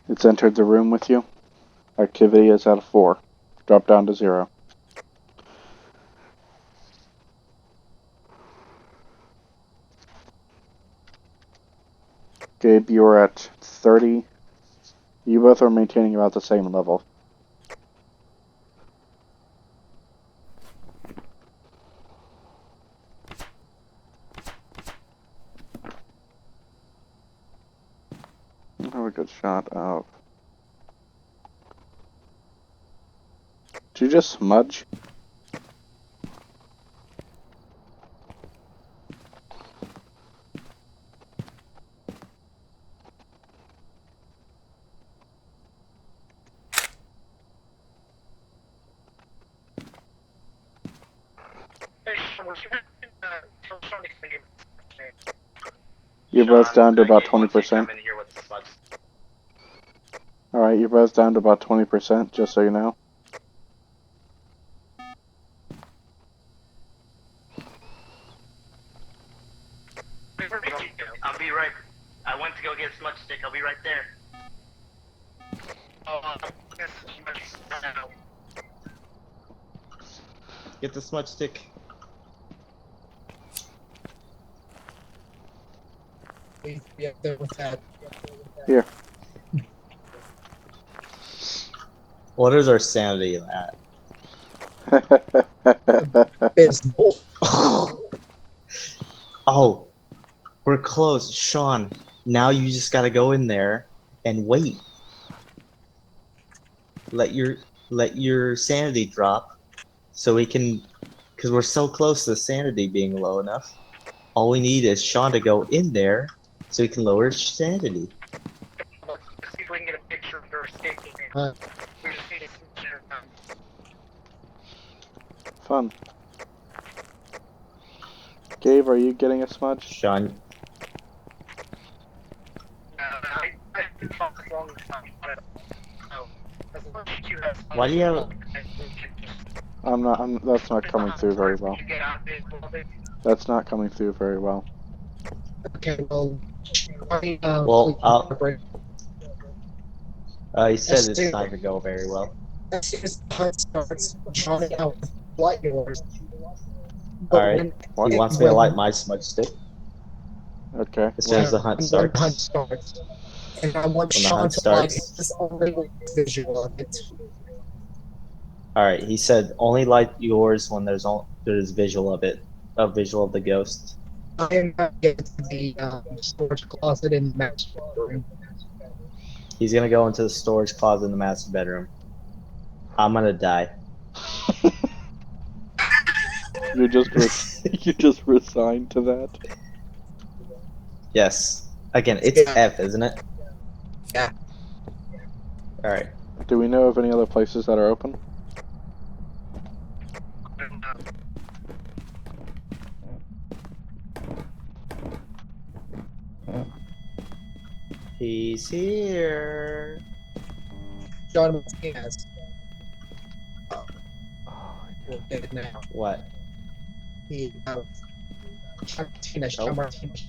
It's entered the room with you. Activity is at 4. Drop down to 0. Gabe, you're at 30. You both are maintaining about the same level. I have a good shot of... Did you just smudge? Hey, Sean, was you tell Sean to clean it? You're both down to about Gabe wants you to 20%. come in here with the smudge. Alright, you're both down to about 20%, just so you know. I'll be right. I went to go get smudge stick. I'll be right there. Oh, yes, no. Get the smudge stick. We have there with that. Here. What is our sanity at? Abysmal. Oh, we're close. Sean, now you just gotta go in there and wait. Let your sanity drop so we can, because we're so close to the sanity being low enough. All we need is Sean to go in there so he can lower his sanity. Let's see if we can get a picture of her escaping. Huh. We just need to see her. Fun. Gabe, are you getting a smudge? Sean, I can talk as long as I'm on it. So, as long as you have why do you have? That's not coming through very well. Get out of it a little bit. That's not coming through very well. Okay, well, Well, break. He said it's not gonna go very well. As soon as the hunt starts, Johnny out with light yours. Alright, he wants me to light my smudge stick Okay. as soon as the hunt When the hunt starts. starts. And I want When the Sean hunt to light starts. his only visual of it. Alright, he said only light yours when there's visual of it, a visual of the ghost. I am not get to the storage closet in the master room. He's gonna go into the storage closet in the master bedroom. I'm gonna die. You just resigned to that. Yes. Again, it's Yeah. F, isn't it? Yeah. Alright. Do we know of any other places that are open? He's here. John Martinez. We're dead now. What? The Martinez, Nope. Martinez.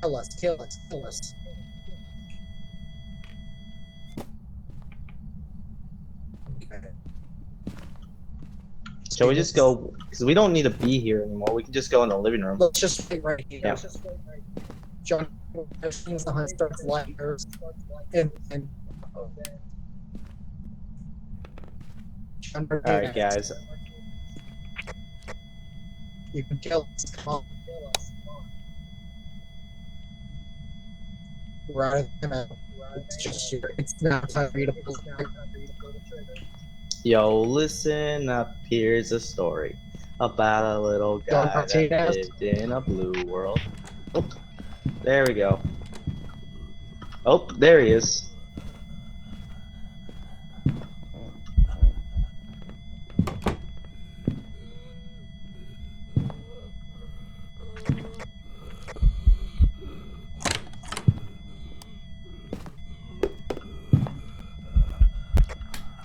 Kill us, kill us, kill us. Okay. Shall we just go? Because we don't need to be here anymore. We can just go in the living room. Let's just wait right here. Yeah. John, as soon as the hunt starts lighting, and John All right, Martinez, guys. you can kill us. Come on. Rather than it's just your, it's not time for you to pull the trigger. Yo, listen up. Here's a story about a little John guy that Martinez. lived in a blue world. Oh, there we go. Oh, there he is.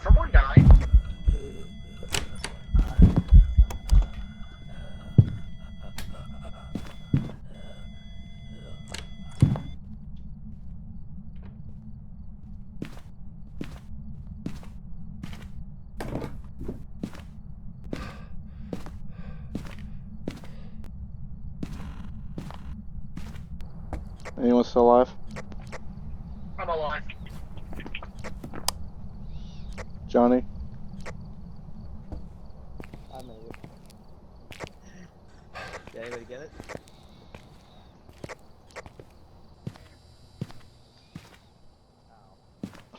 Someone died. Anyone still alive? I'm alive. Johnny? I made it. Did anybody get it? Oh.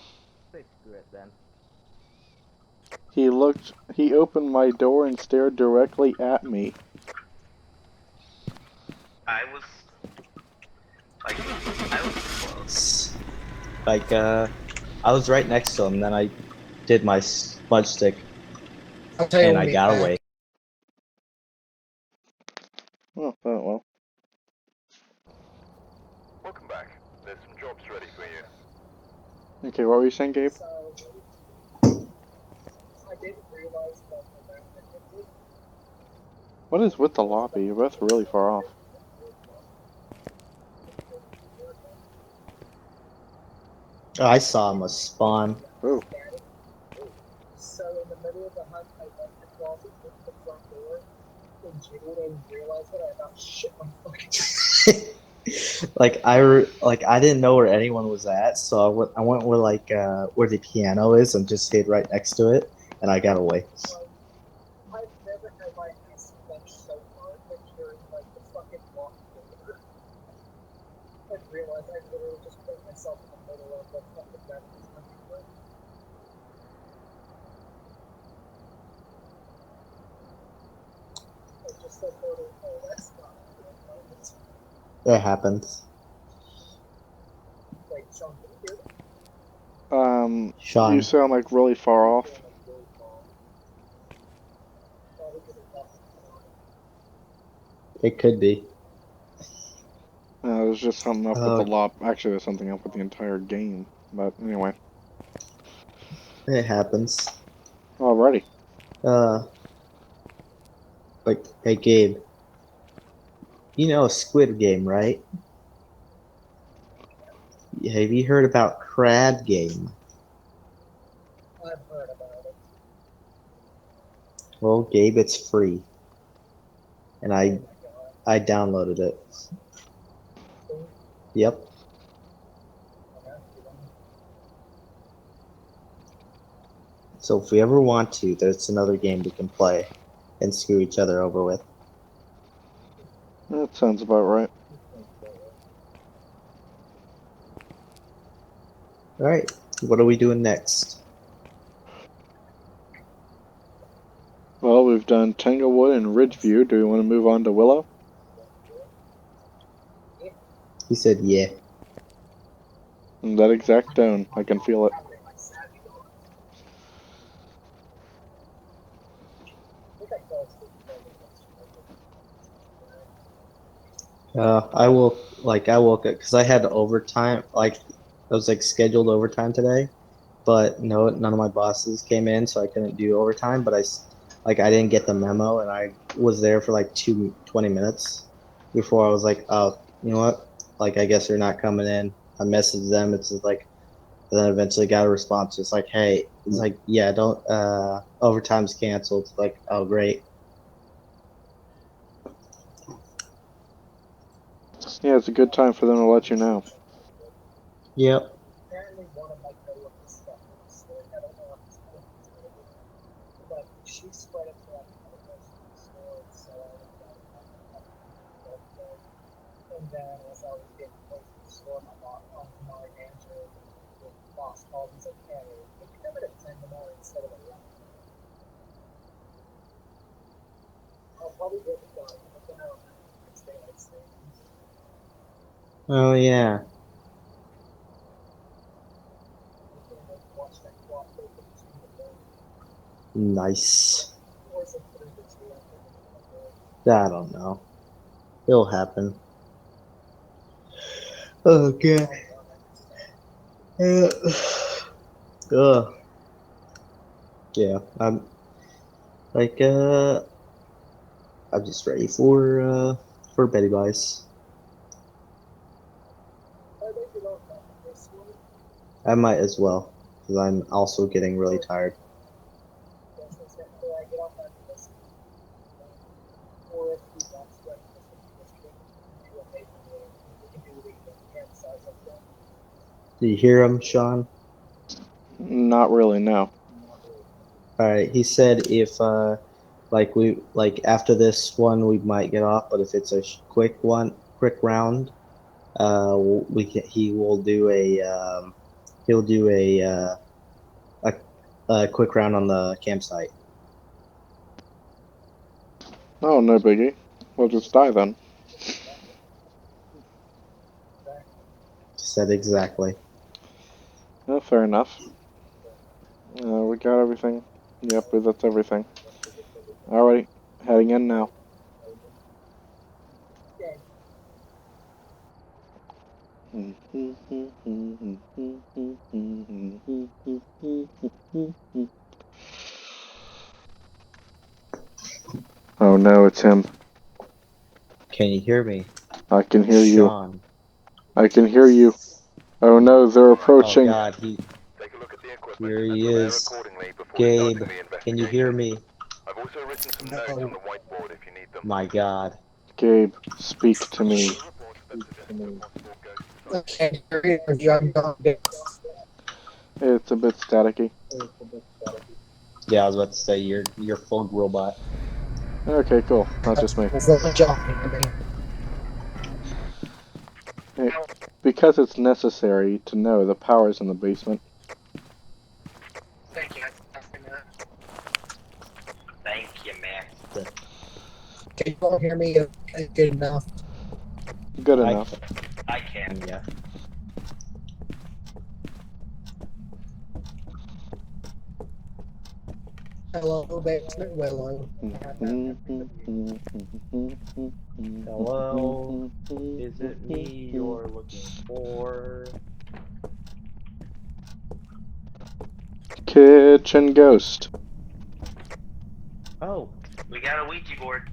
Say screw it then. He opened my door and stared directly at me. I was close. Like, I was right next to him, then I did my smudge stick, I'll tell you and when I we got back. away. Oh, well. Welcome back. There's some jobs ready for you. Okay, what were you saying, Gabe? What is with the lobby? You're both really far off. Oh, I saw him spawn. Oh. So in the middle of the hunt, I went to closet, went to the front door, and jiggled and realized that I about shit my fucking I didn't know where anyone was at, so I went where where the piano is and just hid right next to it, and I got away. I've never had my ass clenched so hard that hearing like the fucking locked door. I realized I literally just put myself in the middle of the fucking bedroom. I just said, oh, that's not good. It happens. Wait, Sean, can you hear me? Sean, You sound like really far off. it could be. There's just something up with the lobby. Actually, there's something up with the entire game. But anyway. It happens. Alrighty. Hey Gabe, you know Squid Game, right? Have you heard about Crab Game? I've heard about it. Well, Gabe, it's free, and I downloaded it. Yep. So if we ever want to, there's another game we can play and screw each other over with. That sounds about right. All right, what are we doing next? Well, we've done Tanglewood and Ridgeview. Do we want to move on to Willow? He said, yeah. In that exact tone. I can feel it. I woke up because I had overtime, I was scheduled overtime today, but no, none of my bosses came in, so I couldn't do overtime, but like I didn't get the memo, and I was there for like 20 minutes before I was like, oh, you know what? Like I guess they're not coming in. I messaged them. It's just like, and then eventually got a response. It's like, hey, it's like, yeah, don't overtime's canceled. It's like, oh great. Yeah, it's a good time for them to let you know. Yep. Apparently, one of my coworkers stuff in the store. I don't know if it's going to be but she spread it to like other person in the store, so I went down and then as I was getting close to the store, my manager, the boss called and said, "Hey, can you come at 10 tomorrow instead of 11?" I'll probably get it done, but then I don't know. It's daylight savings. Oh yeah. I can like watch that clock go from 2 to 4. Nice. Or is it 3 to 2? I think it's I don't know. It'll happen. Oh god. Ugh. Yeah. I'm like I'm just ready for Betty Bice. I think you don't know this one. I might as well because I'm also getting really tired. Yes, that's it. Or I get off after this. Or if he wants breakfast, we can just do a paper meal. We can do the campsite up there. Do you hear him, Sean? Not really, no. All right. He said if like we like after this one we might get off, but if it's a quick round, we can, he will do he'll do a quick round on the campsite. Oh, no biggie. We'll just die then. Said exactly. Oh, fair enough. We got everything. Yep, that's everything. Alright, heading in now. Oh no, it's him. Can you hear me? I can hear you. Sean. I can hear you. Oh no, they're Oh approaching. God, Take a look at the equipment here and he prepare is. accordingly before Gabe, starting the investigation. can you hear me? I've also written some notes on the whiteboard if you need them. My God. Gabe, speak to me. Reports that suggest a possible ghost I can't hear you. I'm gone. It's a bit staticky. Yeah, I was about to say you're full robot. Okay, cool. Not just me. Hey, because it's necessary to know the power's in the basement. Thank you. Thank you, man. Can you all hear me good enough? Good enough. I can. Yeah. Hello, basement Willow. Hello? Is it me you're looking for? Kitchen ghost. Oh, We got a Ouija board.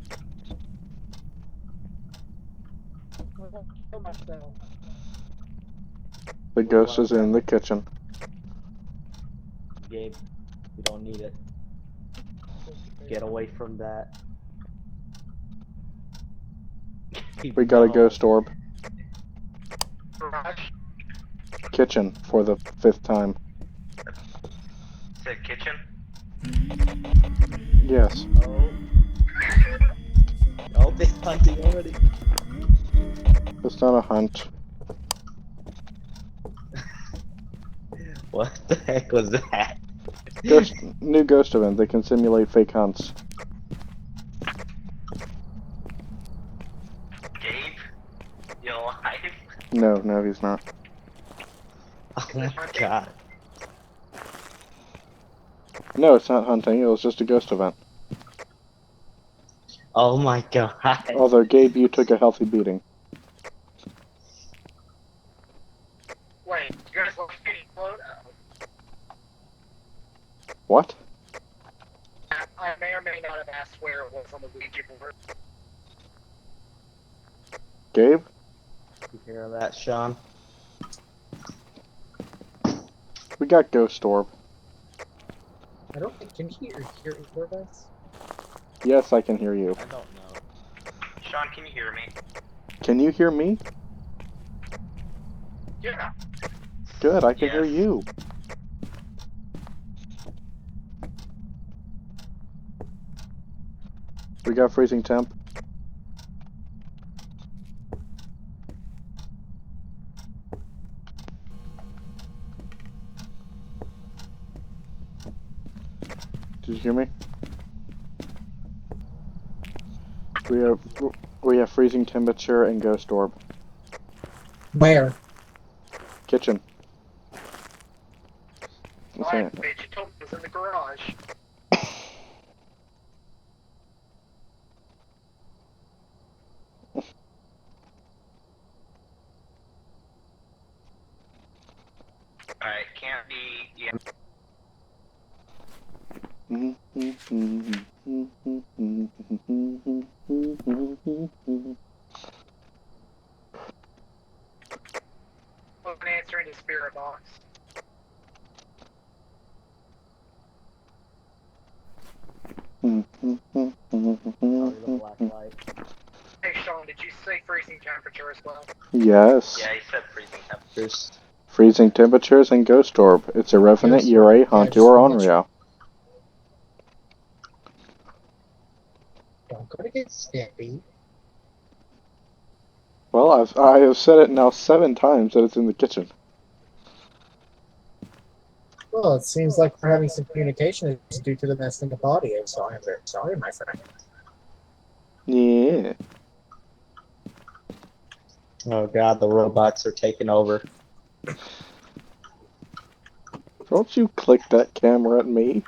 The ghost is in the kitchen. Gabe, you don't need it. Get away from that. We got a No. ghost orb. Garage. Kitchen for the 5th time. Said kitchen. Yes. Oh. Oh, they're hunting already. It's not a hunt. What the heck was that? New ghost event. They can simulate fake hunts. Gabe, you alive? No, he's not. Oh my God. No, it's not hunting. It was just a ghost event. Oh my God. Although, Gabe, you took a healthy beating. Wait, you guys want me to load? What? I may or may not have asked where it was on the Ouija board. Gabe? You hear that, Sean? We got Ghost Orb. I don't think, can he hear either of us? Yes, I can hear you. I don't know. Sean, can you hear me? Can you hear me? Yeah. Good, I can Yes. hear you. We got freezing temp. Did you hear me? We have freezing temperature and Ghost Orb. Where? Kitchen. I'm Why, saying- bitch, you told me it was in the garage. Alright, can't be. Yeah. Wasn't answering the spirit box. Probably the black light. Hey, Sean, did you say freezing temperature as well? Yes. Yeah, he said freezing temperatures. Freezing temperatures and Ghost Orb. It's a Revenant, Ghost Orb. Yurei, Yeah, Hantu, just or how much- Onryo. Don't go to get snippy. Well, I have said it now 7 times that it's in the kitchen. Well, it seems like we're having some communication issues due to the messing of audio, so I'm very sorry, my friend. Yeah. Oh god, the robots are taking over. Don't you click that camera at me.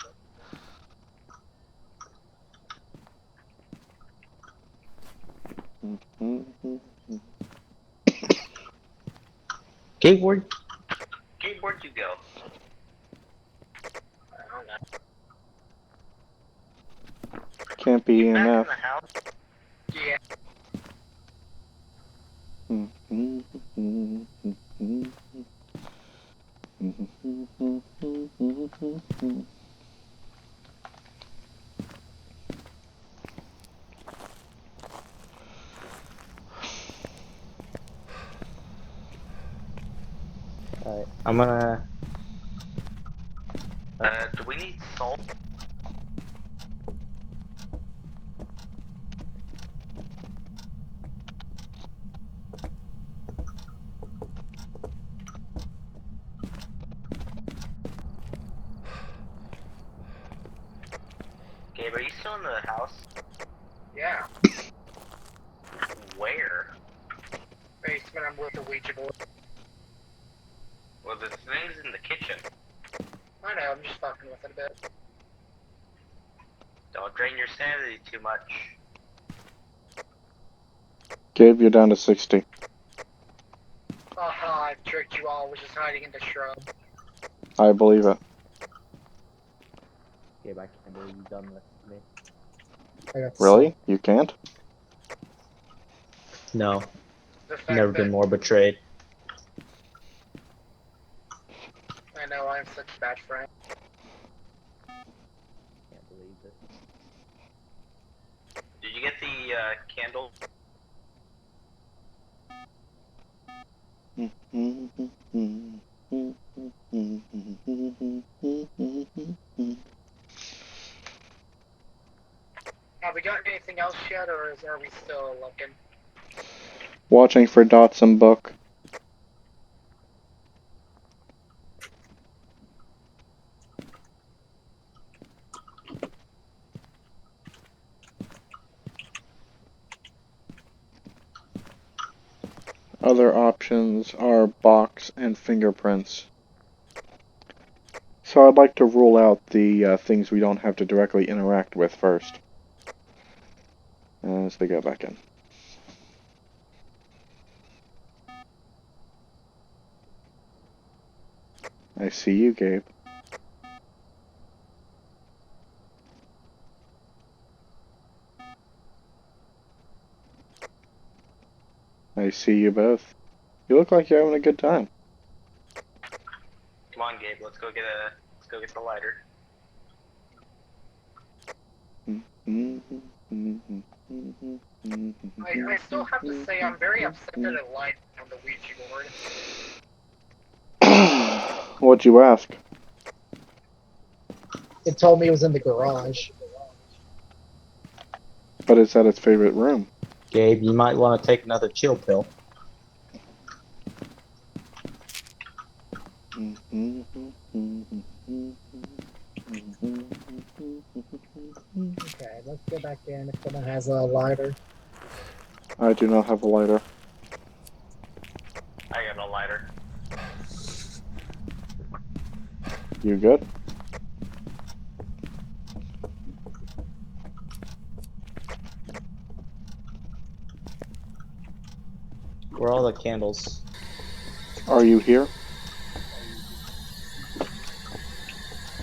Gabe, where'd Gabe, where'd you go? I don't know. Can't be You back in enough. the house? Yeah. Alright, I'm gonna... Do we need salt? Gabe, are you still in the house? Yeah. Where? Basement, I'm with the Ouija board. Well, the thing's in the kitchen. I know, I'm just fucking with it a bit. Don't drain your sanity too much. Gabe, you're down to 60. Aha, I tricked you all, I was just hiding in the shrub. I believe it. Gabe, I can't believe you've done this to me. I got Really? You can't? No, The fact never that, been more betrayed. I know, I'm such a bad friend. Can't believe this. Did you get the candle? Have we got anything else yet, or are we still looking? Watching for Dotson book. Other options are box and fingerprints. So I'd like to rule out the things we don't have to directly interact with first. As they go back in. I see you, Gabe. I see you both. You look like you're having a good time. Come on, Gabe. Let's go get the lighter. I still have to say I'm very upset that it lied on the Ouija board. What'd you ask? It told me it was in the garage. But it's at its favorite room. Gabe, you might want to take another chill pill. Okay, let's go back in if someone has a lighter. I do not have a lighter. I got a lighter. You good? Where are all the candles? Are you here?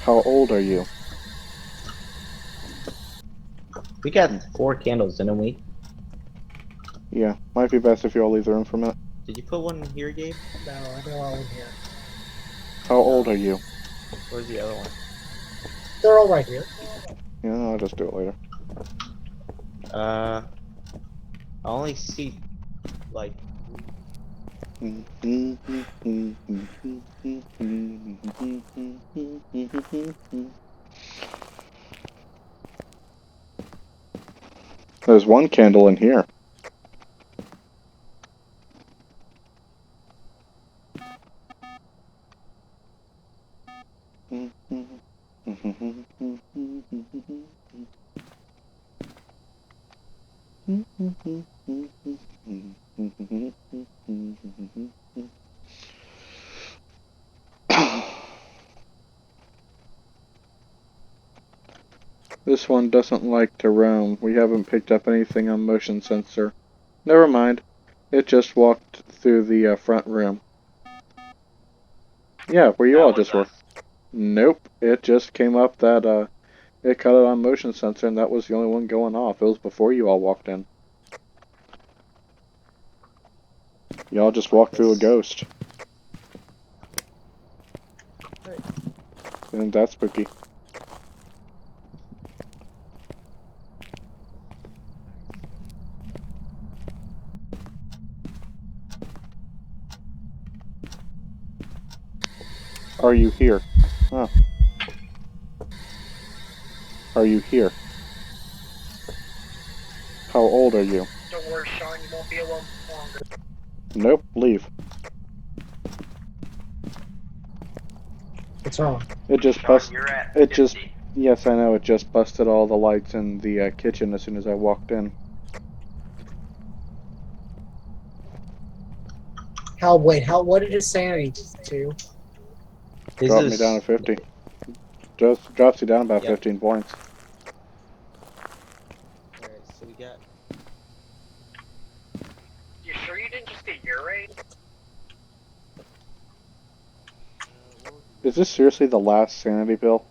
How old are you? We got 4 candles, didn't we? Yeah, might be best if you all leave the room for a minute. Did you put one in here, Gabe? No, they're all in here. How old are you? Where's the other one? They're all right here. Yeah, I'll just do it later. I only see, like, There's one candle in here. This one doesn't like to roam. We haven't picked up anything on motion sensor. Never mind. It just walked through the front room. Yeah, where you That all was just were. us. Nope. It just came up that it cut it on motion sensor and that was the only one going off. It was before you all walked in. Y'all just walked through a ghost. Isn't that spooky? Are you here? Huh. Are you here? How old are you? Don't worry, Sean, you won't be alone longer. Nope, leave. What's wrong? It just Sean, busted. you're at It 50. just. Yes, I know. It just busted all the lights in the kitchen as soon as I walked in. What did his sanity to? Dropped me down to 50. Just drops you down about Yep. 15 points. Alright, so we got... You sure you didn't just get urate? Is this seriously the last sanity pill?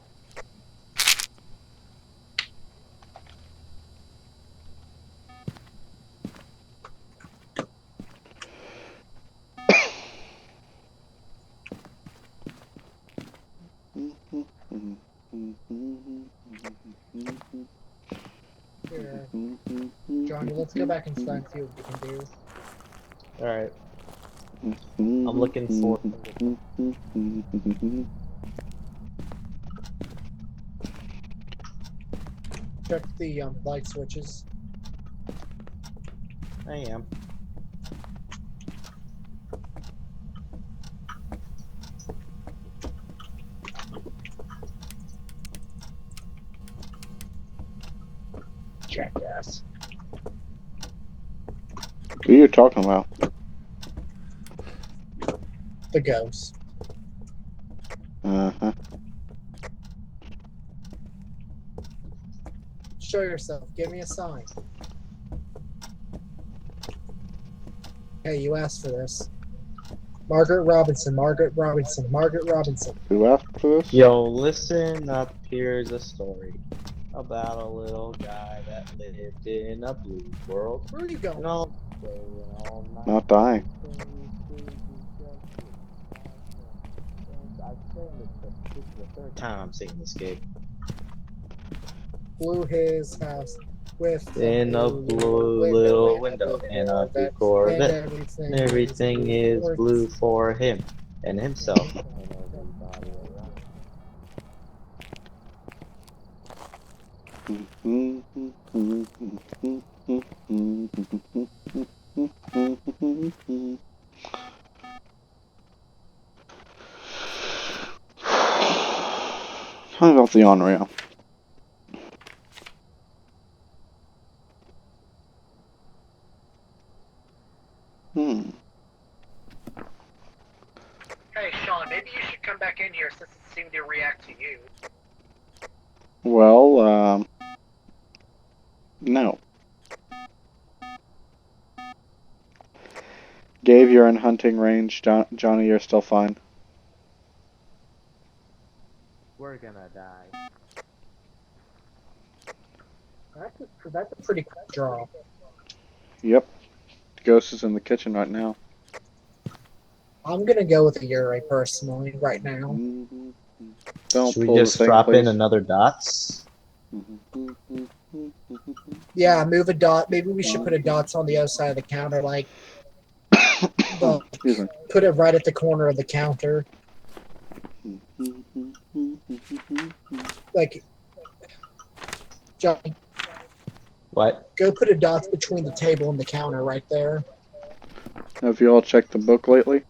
Here. Johnny, let's go back inside and see what we can do. Alright. I'm looking for... Check the light switches. I am. Jackass. Who are you talking about? The ghost. Uh-huh. Show yourself. Give me a sign. Hey, you asked for this. Margaret Robinson, Margaret Robinson, Margaret Robinson. Who asked for this? Yo, listen up, here's a story about a little guy that lived in a blue world. Where are you going? And all Staying all night. Not dying. I've sang this, but this is the third Time I'm seeing this game. Blew his house with In a blue little window in a blue and Corvette. everything, Everything is blue for him and himself. and everybody around. How about the on-rail? Hey, Sean, maybe you should come back in here since it seemed to react to you. Well, no. Gabe, you're in hunting range. Johnny, you're still fine. We're gonna die. That's a pretty quick draw. Yep. The ghost is in the kitchen right now. I'm gonna go with a Yuri personally right now. Don't Should we pull the just thing, drop in please. another dots? Yeah, move a dot. Maybe we should put a dots on the other side of the counter, like Excuse me. put it right at the corner of the counter. Like, Johnny, What? go put a dots between the table and the counter right there. Have you all checked the book lately?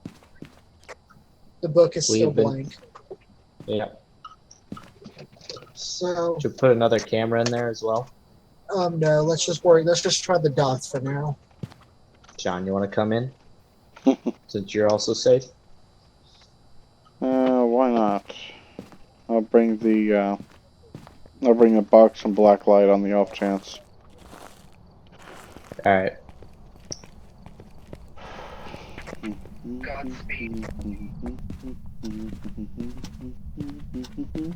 The book is still We've been- blank. Yeah. So, Should we put another camera in there as well? no, let's just worry. Let's just try the dots for now. John, you want to come in? Since you're also safe? Why not? I'll bring a box and black light on the off chance. Alright. Godspeed.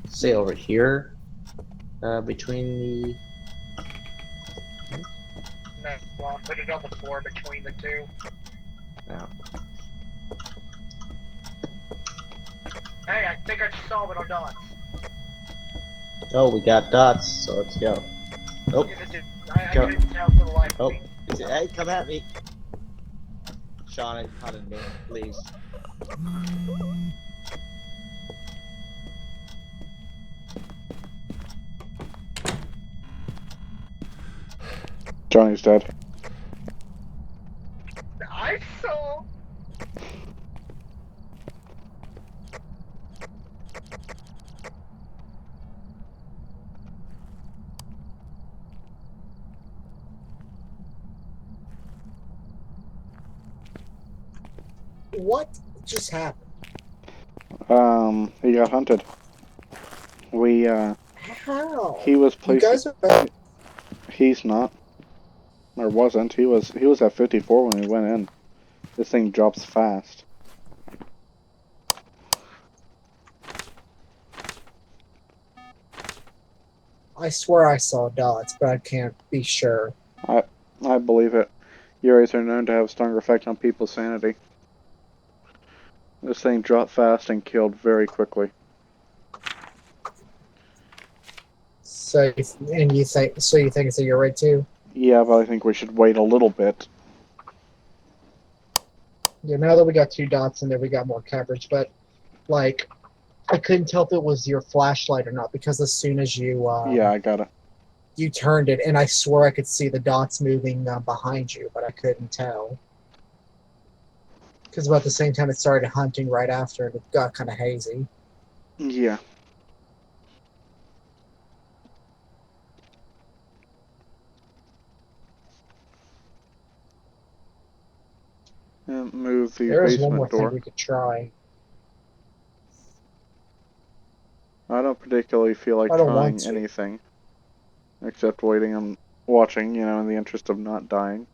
Say over here. Between the... No, well, put it on the floor between the two. No. Hey, I think I just saw it on dots. Oh, we got dots, so let's go. Oh, Give it to. I Go. couldn't tell for the life oh. of me. Hey, come at me. Sean, it's hunting me, please. Johnny's dead. I saw. What just happened? He got hunted. How? He was You placed. guys are. He's not. Or wasn't. He was at 54 when he went in. This thing drops fast. I swear I saw dots, but I can't be sure. I believe it. Yuris are known to have a stronger effect on people's sanity. This thing dropped fast and killed very quickly. So, and you think it's a Yuri too? Yeah, but I think we should wait a little bit. Yeah, now that we got two dots in there, we got more coverage. But, like, I couldn't tell if it was your flashlight or not because as soon as you Yeah, I got it. you turned it, and I swear I could see the dots moving behind you, but I couldn't tell. Because about the same time it started hunting right after, it got kind of hazy. Yeah. And move the There's one more basement thing door. we could try. I don't particularly feel like I don't trying want to. anything. Except waiting and watching, in the interest of not dying.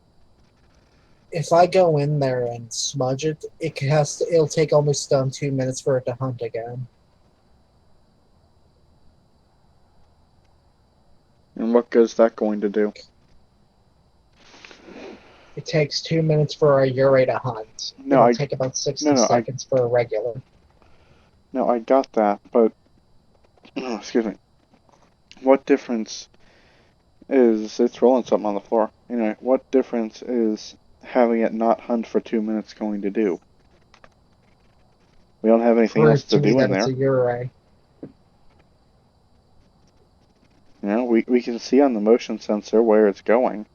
If I go in there and smudge it, it'll take almost 2 minutes for it to hunt again. And what good's that going to do? It takes 2 minutes for a Ure to hunt. No, It'll take about 60 seconds for a regular. No, I got that, but oh, excuse me. What difference is it's rolling something on the floor? Anyway, what difference is having it not hunt for 2 minutes going to do? We don't have anything else Prove to to me do in that it's there. a Ure. You know, we can see on the motion sensor where it's going.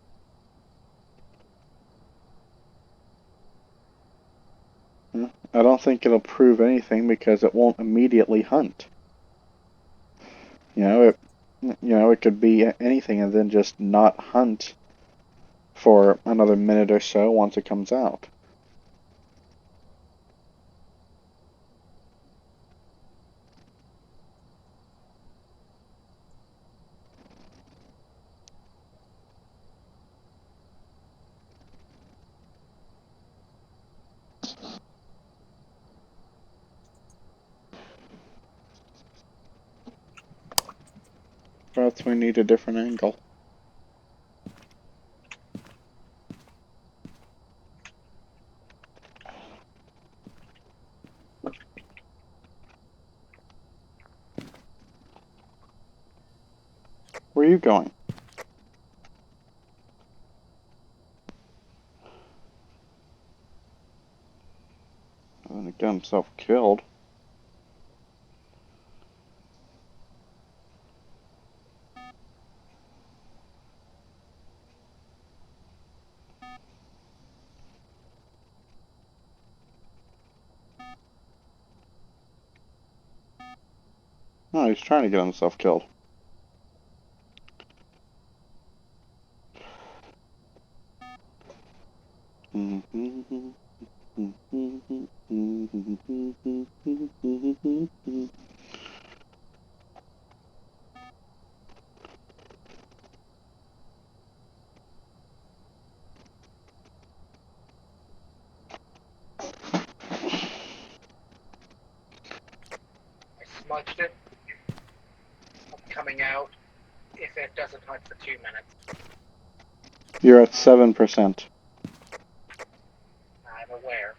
I don't think it'll prove anything because it won't immediately hunt. It could be anything and then just not hunt for another minute or so once it comes out. Perhaps we need a different angle. Where are you going? I'm gonna get himself killed. No, he's trying to get himself killed. I smudged it. I'm coming out if it doesn't hunt for 2 minutes. You're at 7%. I'm aware.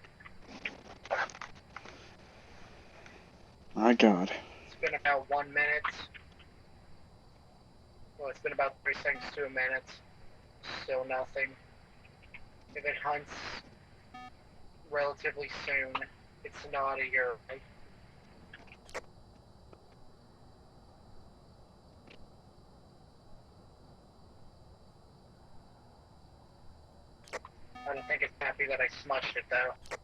My God. It's been about 1 minute. Well, it's been about 3 seconds to a minute. Still nothing. If it hunts relatively soon, it's not a Ure. I don't think it's happy that I smudged it, though.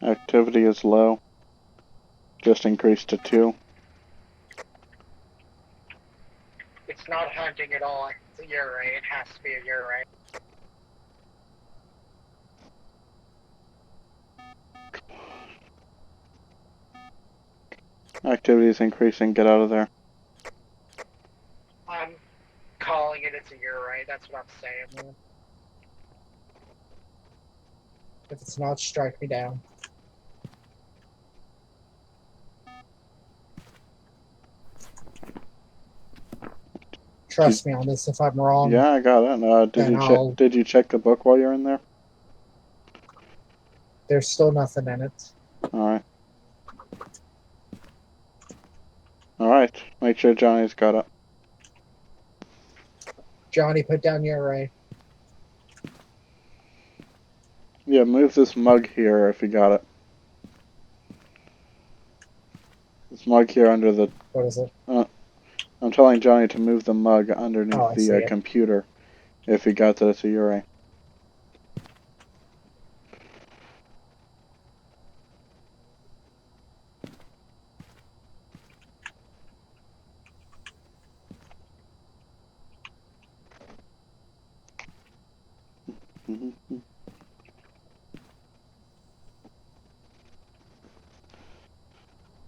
Activity is low. Just increased to 2. It's not hunting at all. It's a Ure. It has to be a Ure. Activity is increasing. Get out of there. I'm calling it it's a Ure. That's what I'm saying. If it's not, strike me down. Trust me on this. If I'm wrong, Yeah, I got it. Did you check the book while you're in there? there's still nothing in it. Alright. Alright. Make sure Johnny's got it. Johnny, put down Ure. Yeah, move this mug here if you got it. This mug here under the... What is it? I'm telling Johnny to move the mug Oh, underneath I see the it. computer if he got to the Geooorge.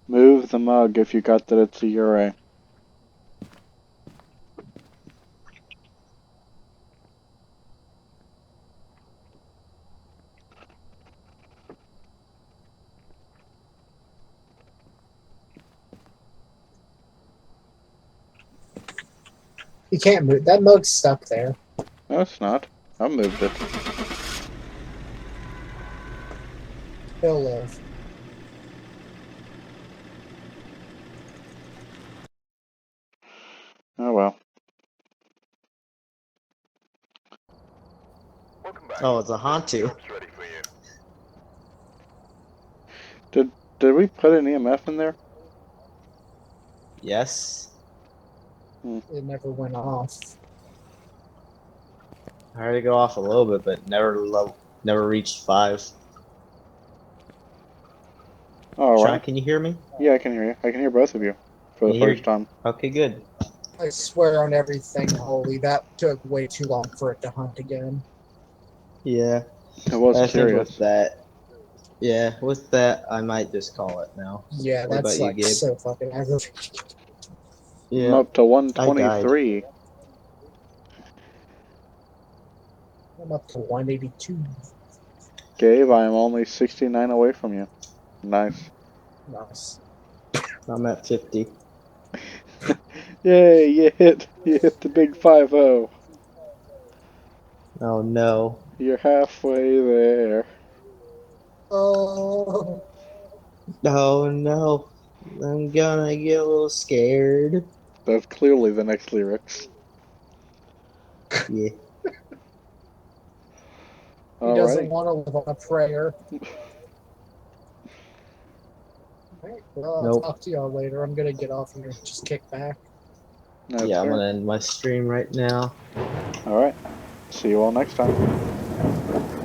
Move the mug if you got that it's a Geooorge. You can't move. That mug's stuck there. No, it's not. I moved it. He'll live. Oh well. Welcome back. Oh, it's a Hantu. Job's ready for you. Did we put an EMF in there? Yes. It never went off. I heard it go off a little bit, but never reached 5. All Sean, right. can you hear me? Yeah, I can hear you. I can hear both of you for the Can you hear- first time. Okay, good. I swear on everything, holy, that took way too long for it to hunt again. Yeah. I was I think with curious. that, with that, I might just call it now. Yeah, What that's about you, like Gabe? so fucking aggravating. I'm Yeah. up to I died. 123. I'm up to 182. Gabe, I am only 69 away from you. Nice. Nice. I'm at 50. Yay, you hit the big 5-0. Oh no. You're halfway there. Oh, Oh no. I'm gonna get a little scared. That's clearly the next lyrics. Yeah. he doesn't Alrighty. want to live on a prayer. Alright, well, I'll Nope. talk to y'all later. I'm gonna get off here and just kick back. That's Yeah, I'm fair. gonna end my stream right now. Alright. See you all next time.